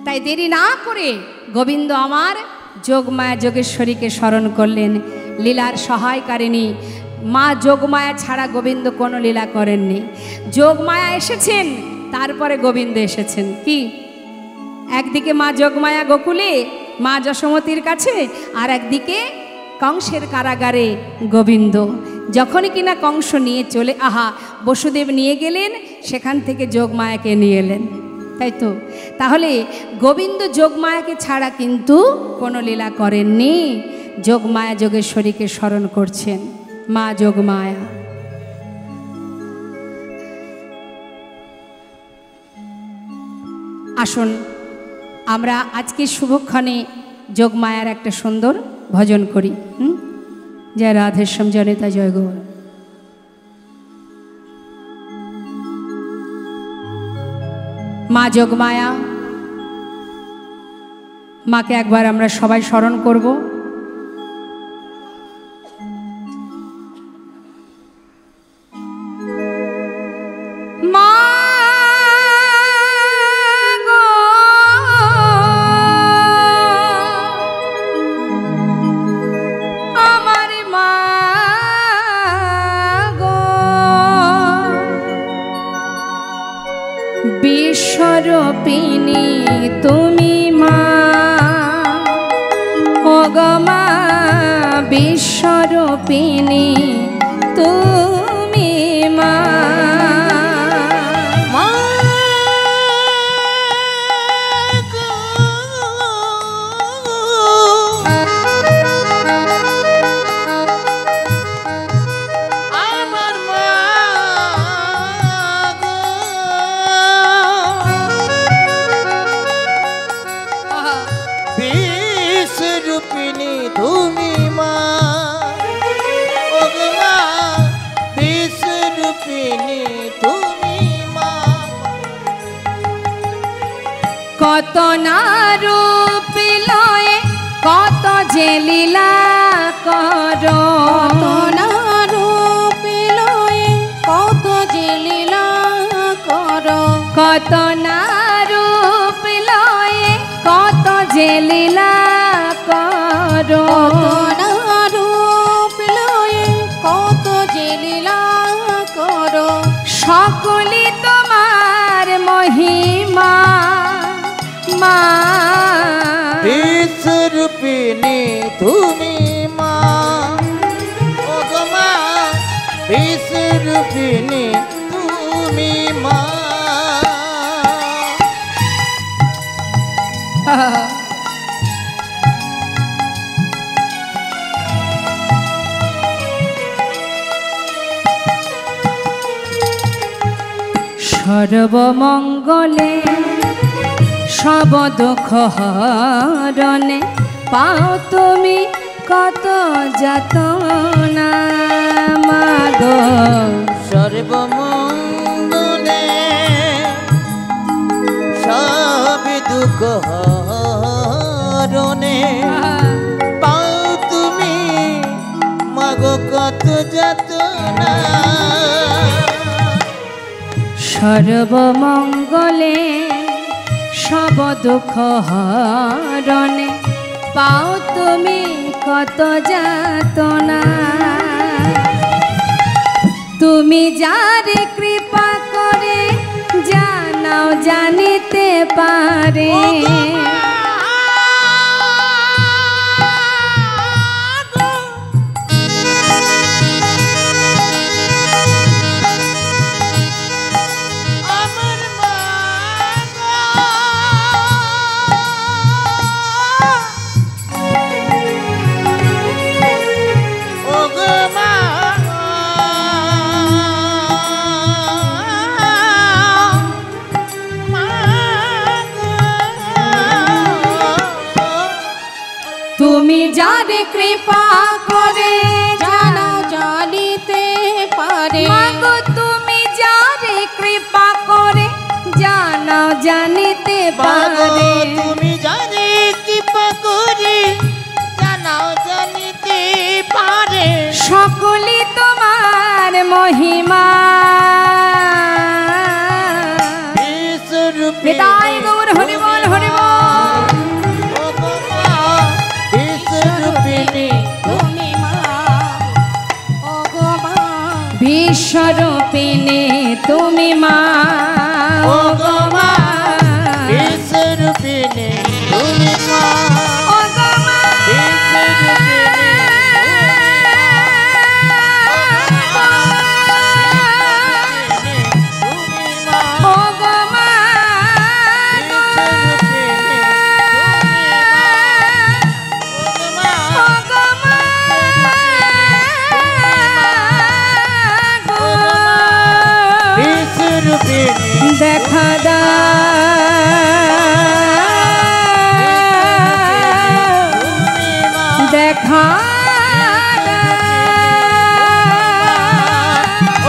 তাই দেরি না করে গোবিন্দ আমার যোগমায়া যোগেশ্বরীকে স্মরণ করলেন। লীলার সহায়কারিণী মা যোগমায়া ছাড়া গোবিন্দ কোনো লীলা করেননি। যোগমায়া এসেছেন, তারপরে গোবিন্দ এসেছেন। কি, একদিকে মা যোগমায়া গোকুলে মা যশোমতীর কাছে, আর একদিকে কংসের কারাগারে গোবিন্দ। যখনই কিনা কংস নিয়ে চলে, বসুদেব নিয়ে গেলেন, সেখান থেকে যোগমায়াকে নিয়ে এলেন, তাই তো। তাহলে গোবিন্দ যোগমায়াকে ছাড়া কিন্তু কোনো লীলা করেননি। যোগমায়া যোগেশ্বরীকে স্মরণ করছেন মা যোগমায়া। আসুন আমরা আজকে শুভক্ষণে যোগমায়ার একটা সুন্দর ভজন করি। জয় রাধেশ্যাম জনিতা জয় গৌর। মা যোগমায়া, মাকে একবার আমরা সবাই স্মরণ করব। মা গো, আমার মা গো, বিশ্বরূপিণী তুমি মা, ও গো মা বিশ্বরূপিণী তুমি মা। বিশ্বরূপিণী তুমি মা, ও গো মা বিশ্বরূপিণী তুমি মা। কত না রূপ লয়ে কত যে লীলা করো, কত না রূপ লয়ে কত যে লীলা করো, কত না রূপ লয়ে কত যে লীলা কত না রূপ লয়ে কত যে লীলা করো, সকলি তোমার মহিমা মা। বিশ্বরূপিণী তুমি মা, ও গো মা বিশ্বরূপিণী তুমি মা। সর্বমঙ্গলে সব দুঃখ হরণে পাও তুমি কত যাতনা মাগো। সর্বমঙ্গলে সব দুঃখ হরণে পাও তুমি মাগো কত যাতনা। সর্বমঙ্গলে সব দুঃখ হরণে পাও তুমি কত যাতনা। তুমি যারে কৃপা করে জানাও জানিতে পারে, তুমি যারে কৃপা করে জানাও জানিতে পারে, মাগো তুমি যারে কৃপা করে জানাও জানিতে পারে। তুমি জানে কৃপা করে জানাও জানিতে পারে, সকলি তোমার মহিমা। নিতাই গৌর হরি বল হরি বল। বিশ্বরূপিণী তুমি মা, ও গো মা বিশ্বরূপিণী তুমি মা, ও গো মা বিশ্বরূপিণী তুমি মা, ও গো মা বিশ্বরূপিণী তুমি মা, ও গো মা দেখা দেখা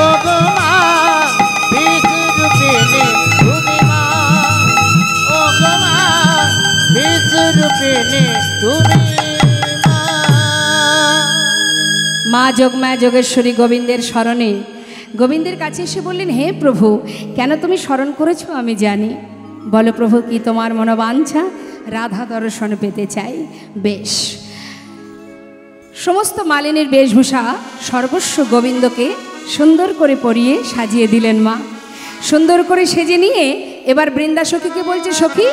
ও গো মা বিশ্বরূপিণী তুমি মা, ও গো মা বিশ্বরূপিণী তুমি মা। মা যোগমা যোগেশ্বরী গোবিন্দের স্মরণে গোবিন্দের কাছে এসে বললেন, হে প্রভু কেন তুমি স্মরণ করেছো আমি জানি, বলো প্রভু কি তোমার মনোবাঞ্ছা? রাধা দর্শন পেতে চাই। বেশ, সমস্ত মালিনীর বেশভূষা সর্বস্ব গোবিন্দকে সুন্দর করে পরিয়ে সাজিয়ে দিলেন মা। সুন্দর করে সেজে নিয়ে এবার বৃন্দা সখীকে বলছে, সখী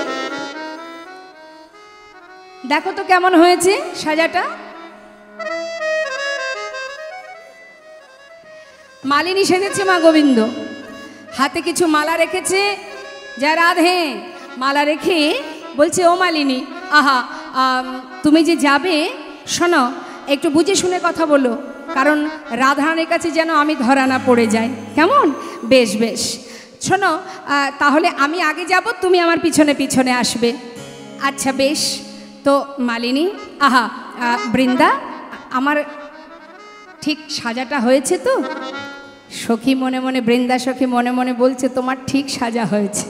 দেখো তো কেমন হয়েছে সাজাটা। মালিনী সেজেছে মা গোবিন্দ, হাতে কিছু মালা রেখেছে, যা রাধে মালা রেখে বলছে, ও মালিনী আহা তুমি যে যাবে শোনো একটু বুঝে শুনে কথা বলো, কারণ রাধারানীর কাছে যেন আমি ধরা না পড়ে যাই, কেমন? বেশ বেশ, শোনো তাহলে আমি আগে যাব, তুমি আমার পিছনে পিছনে আসবে। আচ্ছা বেশ। তো মালিনী আহা বৃন্দা আমার ঠিক সাজাটা হয়েছে তো? সখী মনে মনে, বৃন্দা সখী মনে মনে বলছে, তোমার ঠিক সাজা হয়েছে,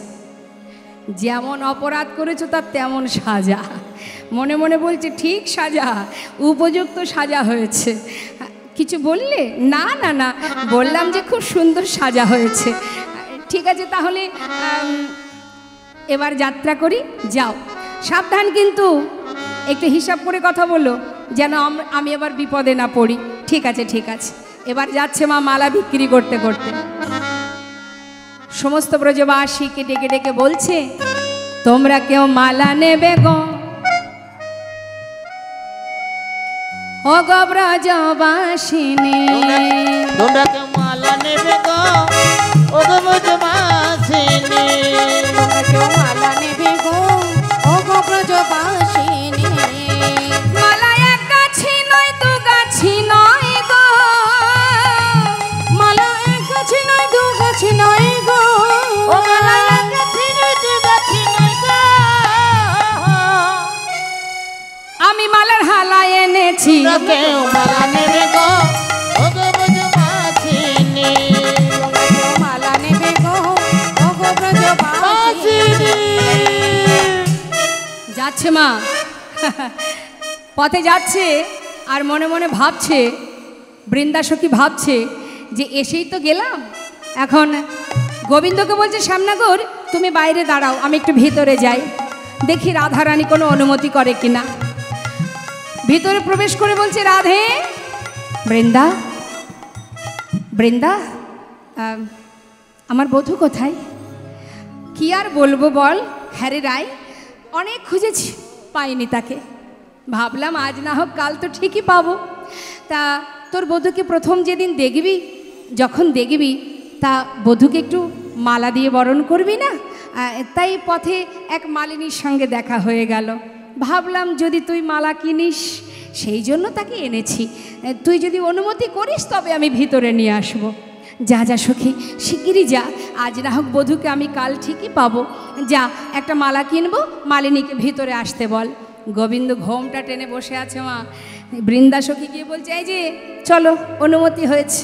যেমন অপরাধ করেছো তার তেমন সাজা। মনে মনে বলছে ঠিক সাজা, উপযুক্ত সাজা হয়েছে। কিছু বললে? না না না, বললাম যে খুব সুন্দর সাজা হয়েছে। ঠিক আছে তাহলে এবার যাত্রা করি, যাও। সাবধান কিন্তু, একটু হিসাব করে কথা বলো, যেন আমি আবার বিপদে না পড়ি। ঠিক আছে ঠিক আছে। এবার যাচ্ছে মা মালা বিক্রি করতে করতে। সমস্ত ব্রজবাসীকে ডেকে ডেকে বলছে, তোমরা কেউ মালা নেবে গো, ও গো ব্রজবাসিনী, তোমরা কেউ মালা নেবে গো, ও গো ব্রজবাসিনী, তোমরা কেউ মালা নেবে গো, ও গো ব্রজবাসিনী। মালা এক গাছি নয় দু গাছি নয় গো, মালা এক গাছি নয় দু গাছি নয় গো, ও মালা এক গাছি নয় দু গাছি নয় গো, আমি মালার হালা এনেছি। তোমরা কেউ মালা নেবে গো, ও গো ব্রজবাসিনী, তোমরা কেউ মালা নেবে গো, ও গো ব্রজবাসিনী। যাচ্ছে মা পথে যাচ্ছে আর মনে মনে ভাবছে, বৃন্দাসখী ভাবছে যে এসেই তো গেলাম, এখন গোবিন্দকে বলছে শ্যামনগর তুমি বাইরে দাঁড়াও, আমি একটু ভিতরে যাই, দেখি রাধারানী কোনো অনুমতি করে কিনা। ভিতরে প্রবেশ করে বলছে, রাধে, বৃন্দা, বৃন্দা, আমার বধূ কোথায়? কি আর বলবো বল, হ্যাঁ রে রায়, অনেক খুঁজেছি পাইনি তাকে, ভাবলাম আজ না হোক কাল তো ঠিকই পাবো। তা তোর বধূকে প্রথম যেদিন দেখবি, যখন দেখবি তা বধূকে একটু মালা দিয়ে বরণ করবি না? তাই পথে এক মালিনীর সঙ্গে দেখা হয়ে গেল, ভাবলাম যদি তুই মালা কিনিস সেই জন্য তাকে এনেছি, তুই যদি অনুমতি করিস তবে আমি ভিতরে নিয়ে আসবো। যা যা সখী, শিগগিরই যা, আজ না হোক বধূকে আমি কাল ঠিকই পাবো, যা একটা মালা কিনবো, মালিনীকে ভিতরে আসতে বল। গোবিন্দ ঘোমটা টেনে বসে আছে মা, বৃন্দা সখী গিয়ে বলছে, এই যে চলো অনুমতি হয়েছে,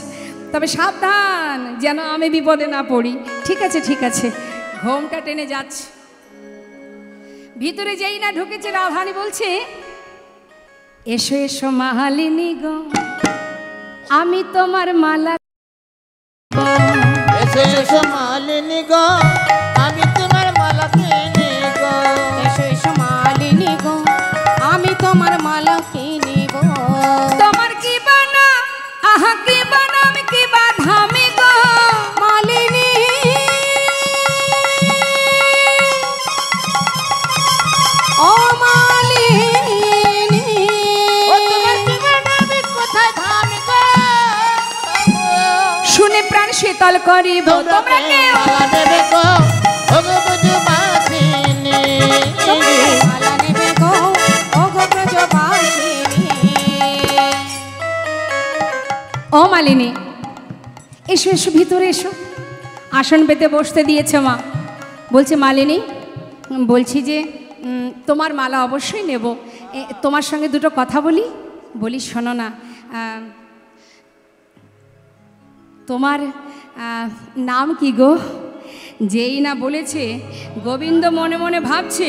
তবে সাবধান যেন আমি বিপদে না পড়ি। ঠিক আছে ঠিক আছে। ঘোমটা টেনে যাচ্ছে, ভিতরে যেই না ঢুকেছে রাধারানী বলছে, এসো এসো মালিনী গো, আমি তোমার মালা, এসো এসো মালিনী গো, আমি তোমার মালা কিনি গো, এসো এসো মালিনী গো, আমি তোমার মালা কিনিব। তোমার কি বানা, আহা কি বানাম কি বাধামি গো, মালিনী ও মালিনী, ও তোমার ঠিকানা আমি কোথায় ধামি গো, শুনে প্রাণ শীতল করিব, তোমরা কেউ মালা নেবে গো, ও গো ব্রজবাসিনী, তোমরা কেউ মালা নেবে গো, ও গো ব্রজবাসিনী। ও মালিনী, এসো এসো ভিতরে এসো, আসন পেতে বসতে দিয়েছে মা। বলছে, মালিনী বলছি যে তোমার মালা অবশ্যই নেব, তোমার সঙ্গে দুটো কথা বলি। বলি শোনো না, তোমার নাম কি গো? যেই না বলেছে, গোবিন্দ মনে মনে ভাবছে,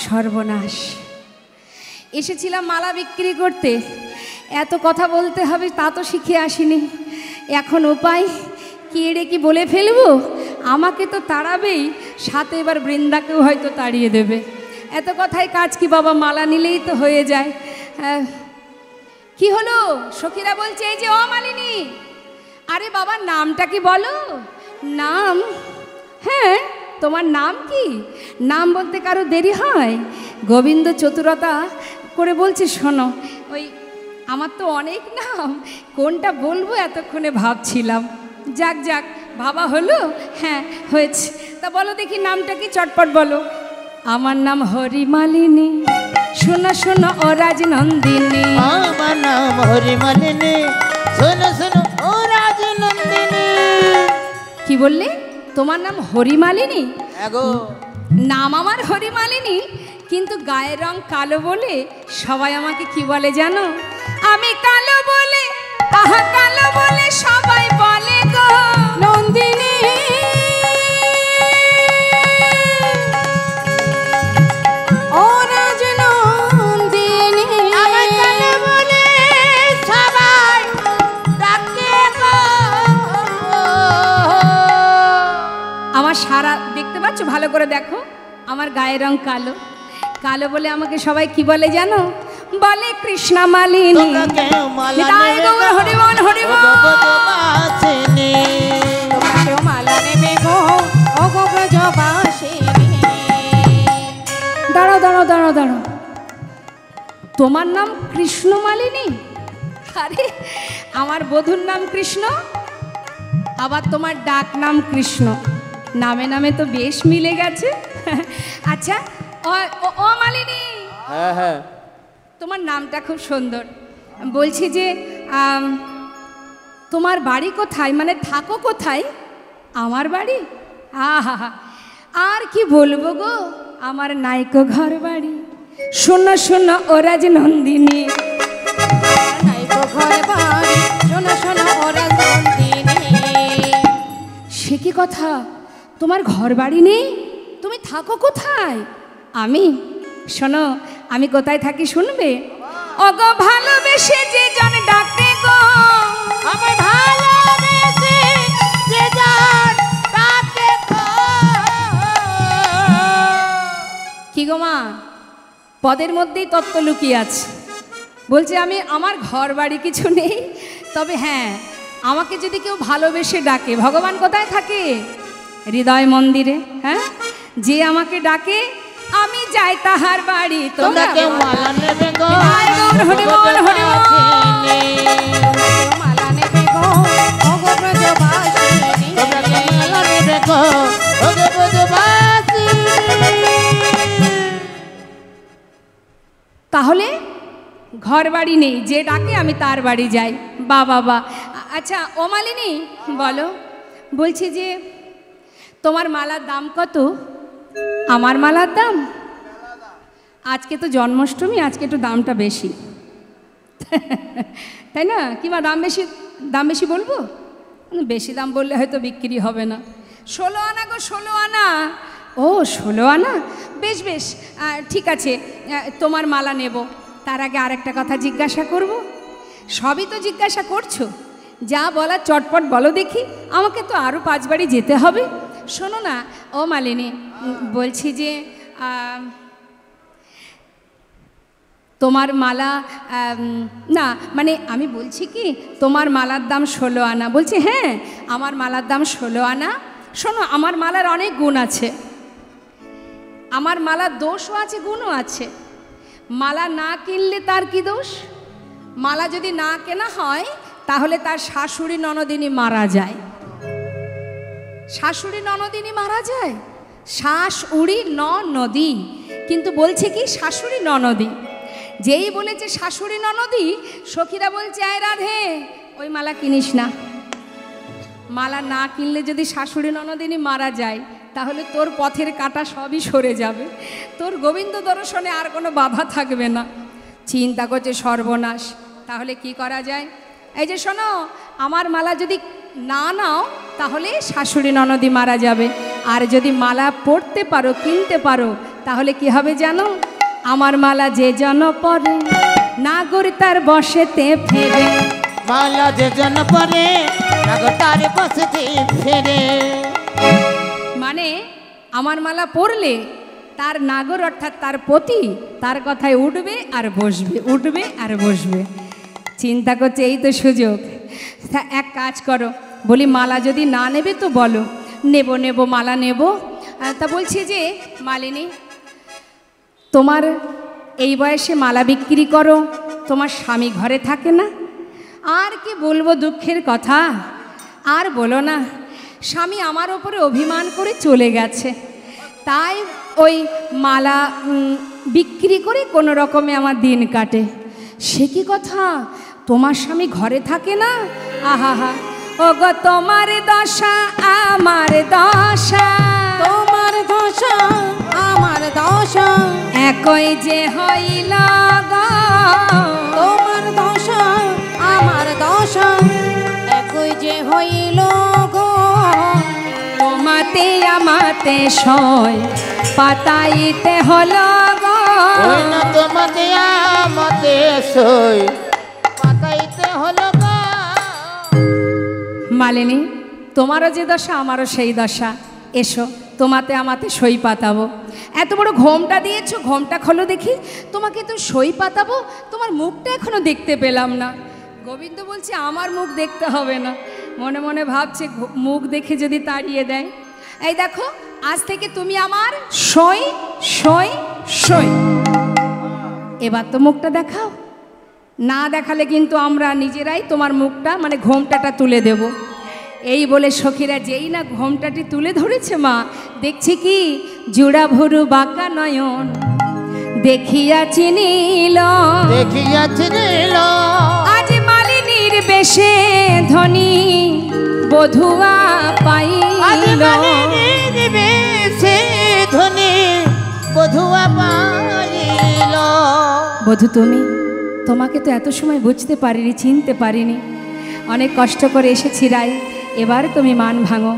সর্বনাশ, এসেছিলাম মালা বিক্রি করতে, এত কথা বলতে হবে তা তো শিখে আসিনি, এখন উপায় কি এড়ে কি বলে ফেলবো, আমাকে তো তাড়াবেই, সাথে এবার বৃন্দাকেও হয়তো তাড়িয়ে দেবে, এত কথায় কাজ কি বাবা, মালা নিলেই তো হয়ে যায়। কি হলো? সখীরা বলছে, এই যে ও মালিনী, আরে বাবা নামটা কি বলো? নাম? হ্যাঁ, তোমার নাম কি? নাম বলতে কারো দেরি হয়? গোবিন্দ চতুরতা করে বলছে, শোনো, ওই আমার তো অনেক নাম, কোনটা বলবো এতক্ষণে ভাবছিলাম, যাক যাক ভাবা হলো, হ্যাঁ হয়েছে, তা বলো দেখি নামটা কি, চটপট বলো। আমার নাম হরিমালিনী, শোনো শোনো ও রাজনন্দিনী। আমার নাম হরিমালিনী, শোনো শোনো ও রাজনন্দিনী। কি বললে? তোমার নাম হরিমালিনী? এগো নাম আমার হরিমালিনী, কিন্তু গায়ের রং কালো বলে সবাই আমাকে কি বলে জানো? আমি কালো বলে, আহা কালো বলে সবাই বলে গো নন্দিনী, ও রাজনন্দিনী, আমার কানে বলে সবাই ডাকে গো। আমার সারা দেখতে পাচ্ছ, ভালো করে দেখো, আমার গায়ের রং কালো, কালো বলে আমাকে সবাই কি বলে জানো? বলে কৃষ্ণা মালিনী। তোমরা কেউ মালা নিতাই নেবে গৌর গো, হরি বল হরি ও বল। গো ব্রজবাসিনী। তোমরা কেউ মালা নেবে গো ও গো ব্রজবাসিনী। দাঁড়াও দাঁড়াও দাঁড়াও দাঁড়াও, তোমার নাম কৃষ্ণ মালিনী? আরে আমার বধূর নাম কৃষ্ণ, আবার তোমার ডাক নাম কৃষ্ণ, নামে নামে তো বেশ মিলে গেছে। আচ্ছা ও মালিনী, হ্যাঁ হ্যাঁ, তোমার নামটা খুব সুন্দর। বলছি যে তোমার বাড়ি কোথায়, মানে থাকো কোথায়? আমার বাড়ি, আহা, আর কি বলবো গো, আমার নাইকো ঘর বাড়ি। শোনো শোনো ও রাজনন্দিনী, নাই গো ঘরে বাড়ি, শোনো শোনো ও রাজনন্দিনী। সে কি কথা, তোমার ঘর বাড়ি নেই? তুমি থাকো কোথায়? আমি, শোনো আমি কোথায় থাকি শুনবে? ওগো ভালোবেসে যে জন ডাকে গো, আমায় ভালোবেসে যে যার তাকে গো। কি গো মা, পদের মধ্যেই তত্ত্ব লুকিয়ে আছে। বলছে আমি, আমার ঘর বাড়ি কিছু নেই, তবে হ্যাঁ আমাকে যদি কেউ ভালোবেসে ডাকে, ভগবান কোথায় থাকে? হৃদয় মন্দিরে। হ্যাঁ, যে আমাকে ডাকে আমি যাই তাহার বাড়ি। তোমরা কেউ মালা নেবে গো, নিতাই গৌর হরি বল হরি বল। ব্রজবাসিনী। কেউ মালা নেবে গো ও গো ব্রজবাসিনী। তোমরা কেউ মালা নেবে গো, ও গো ব্রজবাসিনী। তাহলে ঘর বাড়ি নেই, যে ডাকে আমি তার বাড়ি যাই। বা বাবা, আচ্ছা ও মালিনী বলো, বলছি যে তোমার মালার দাম কত? আমার মালার দাম, আজকে তো জন্মাষ্টমী, আজকে একটু দামটা বেশি, তাই না? কিংবা দাম বেশি বলবো? বেশি দাম বললে হয়তো বিক্রি হবে না। 16 আনা গো, 16 আনা। ও 16 আনা, বেশ বেশ, ঠিক আছে, তোমার মালা নেব। তার আগে আরেকটা কথা জিজ্ঞাসা করব। সবই তো জিজ্ঞাসা করছো, যা বলার চটপট বলো দেখি, আমাকে তো আরও 5 বাড়ি যেতে হবে। শোনো না ও মালিনী, বলছি যে তোমার মালা, না মানে আমি বলছি কি, তোমার মালার দাম 16 আনা। বলছি হ্যাঁ, আমার মালার দাম 16 আনা। শোনো, আমার মালার অনেক গুণ আছে, আমার মালার দোষও আছে গুণও আছে। মালা না কিনলে তার কি দোষ? মালা যদি না কেনা হয় তাহলে তার শাশুড়ি ননদিনী মারা যায়। শাশুড়ি ননদিনী মারা যায়, শাশুড়ি ননদী, কিন্তু বলছে কি শাশুড়ি ননদী। যেই বলেছে শাশুড়ি ননদী, সখীরা বলছে আয় রাধে ওই মালা কিনিস না। মালা না কিনলে যদি শাশুড়ি ননদিনী মারা যায় তাহলে তোর পথের কাঁটা সবই সরে যাবে, তোর গোবিন্দ দর্শনে আর কোনো বাধা থাকবে না। চিন্তা করছে সর্বনাশ, তাহলে কি করা যায়? এই যে শোনো, আমার মালা যদি না নাও তাহলে শাশুড়ি ননদী মারা যাবে, আর যদি মালা পরতে পারো, কিনতে পারো, তাহলে কি হবে জানো? আমার মালা যে জন পরে নাগর তার বসেতে ফেরে। মালা যে জন পরে নাগর তার বসেতে ফেরে। মানে আমার মালা পরলে তার নাগর অর্থাৎ তার পতি তার কথায় উঠবে আর বসবে, উঠবে আর বসবে। চিন্তা করছে এই তো সুযোগ। এক কাজ করো, বলি মালা যদি না নেবে তো বলো, নেব নেব মালা নেব। তা বলছি যে মালিনী, তোমার এই বয়সে মালা বিক্রি করো, তোমার স্বামী ঘরে থাকে না? আর কি বলবো, দুঃখের কথা, আর বলো না। স্বামী আমার ওপরে অভিমান করে চলে গেছে, তাই ওই মালা বিক্রি করে কোনো রকমে আমার দিন কাটে। সে কি কথা, তোমার স্বামী ঘরে থাকে না? আহা হা, ও গো তোমার দশা আমার দশা, তোমার দশা আমার দশা, একই যে হইল গো। তোমার দশা আমার দশা, একই যে হইল গো। তোমাতে আমাতে সয় পাতাইতে হলো গো। ওই না তোমাকে আমাতে সই পাতাইতে হলো গো। মালিনী, তোমারও যে দশা আমারও সেই দশা। এসো তোমাতে আমাতে সই পাতাবো। এত বড় ঘোমটা দিয়েছো, ঘোমটা খোলো দেখি, তোমাকে তো সই পাতাবো, তোমার মুখটা এখনো দেখতে পেলাম না। গোবিন্দ বলছে আমার মুখ দেখতে হবে না, মনে মনে ভাবছে মুখ দেখে যদি তাড়িয়ে দেয়। এই দেখো, আজ থেকে তুমি আমার সই সই সই। এবার তো মুখটা দেখাও, না দেখালে কিন্তু আমরা নিজেরাই তোমার মুখটা মানে ঘোমটাটা তুলে দেব। এই বলে সখীরা যেই না ঘোমটাটি তুলে ধরেছে, মা দেখছি কি জোড়া ভরু বাঁকা নয়ন দেখিয়া চিনিল, দেখিয়া চিনিল আজ মালিনীর বেশে ধনী বধুয়া পাইল। ধনী বধুয়া পাইল। বধূ তুমি, তোমাকে তো এত সময় বুঝতে পারিনি, চিনতে পারিনি, অনেক কষ্ট করে এসেছি রাই, এবার তুমি মান ভাঙো।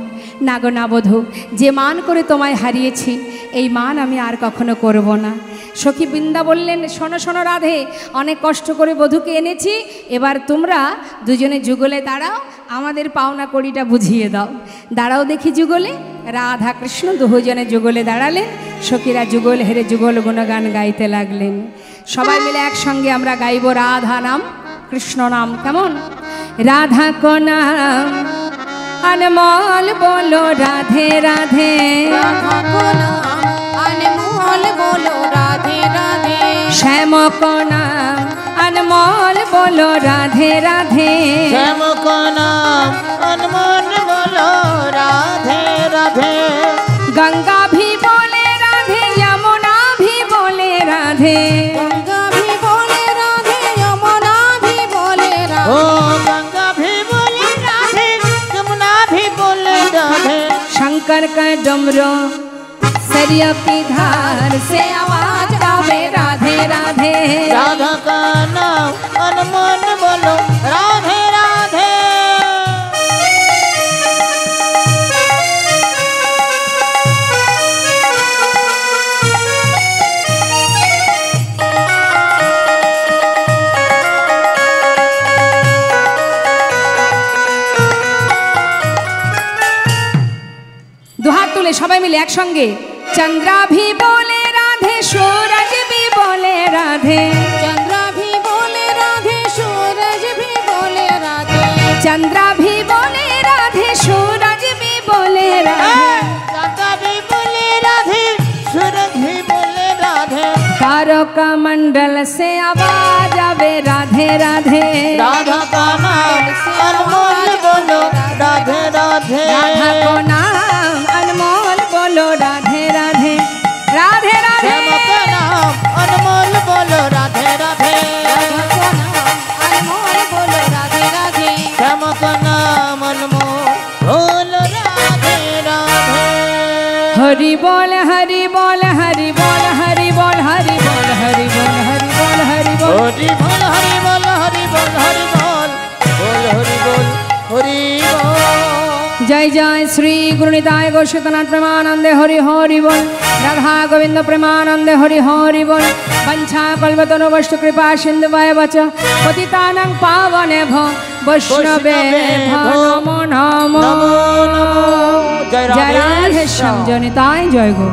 না গো না বধূ, যে মান করে তোমায় হারিয়েছি এই মান আমি আর কখনো করব না। সখী বৃন্দা বললেন, শোনো শোনো রাধে, অনেক কষ্ট করে বধূকে এনেছি, এবার তোমরা দুজনে যুগলে দাঁড়াও, আমাদের পাওনা কড়িটা বুঝিয়ে দাও। দাঁড়াও দেখি যুগলে। রাধা কৃষ্ণ দুজনে যুগলে দাঁড়ালেন, সখীরা যুগল হেরে যুগল গুণগান গাইতে লাগলেন। সবাই মিলে একসঙ্গে আমরা গাইব রাধা নাম কৃষ্ণ নাম। কেমন? রাধা কো নাম अनमोल बोलो राधे राधे, राधा को नाम अनमोल बोलो राधे राधे, श्याम को नाम अनमोल बोलो राधे राधे, श्याम को नाम अनमोल बोलो राधे राधे। गंगा भी बोले राधे, यमुना भी बोले राधे, गंगा भी बोले राधे, यमुना भी बोले ओ राधे, गंगा भी बोले राधे, यमुना भी बोले राधे। शंकर का डमरू सरयू की धार से आवाज आवे राधे राधे, राधा का नाम अनमोल बोलो राधे राधे। দুহাত তুলে সবাই মিলে একসঙ্গে। चंद्रा भी बोले राधे, सूरज भी बोले राधे, चंद्रा भी बोले राधे, सूरज भी बोले राधे, चंद्रा भी बोले राधे, सूरज भी बोले राधे, चंद्रा भी बोले राधे, सूरज भी बोले राधे। तारों का मंडल से आवाज आवे राधे राधे, राधा का नाम अनमोल बोलो राधे राधे। राधा को नाम अनमोल बोलो राधे राधे, राधे राधे, श्याम का नाम अनमोल बोलो राधे राधे, राधा को नाम अनमोल बोलो राधे राधे, श्याम का नाम अनमोल बोलो राधे राधे। हरि बोल हरि बोल हरि बोल हरि बोल हरि बोल हरि बोल हरि बोल हरि बोल, हरि बोल हरि बोल हरि बोल हरि बोल, बोल हरि बोल हरि बोल। जय जय श्री गुरुनिताय गौशीतनाथ प्रेमानंदे हरि हरि बोल, राधा गोविंद प्रेमानंदे हरि हरि बोल। वंशा कल्पतनु वस्तु कृपा सिंधु वच पतितानां पावने भो वैष्णवे भो नमो नमो। नमो नमो। जय जय राधे राधे श्याम जनिताय जय गो।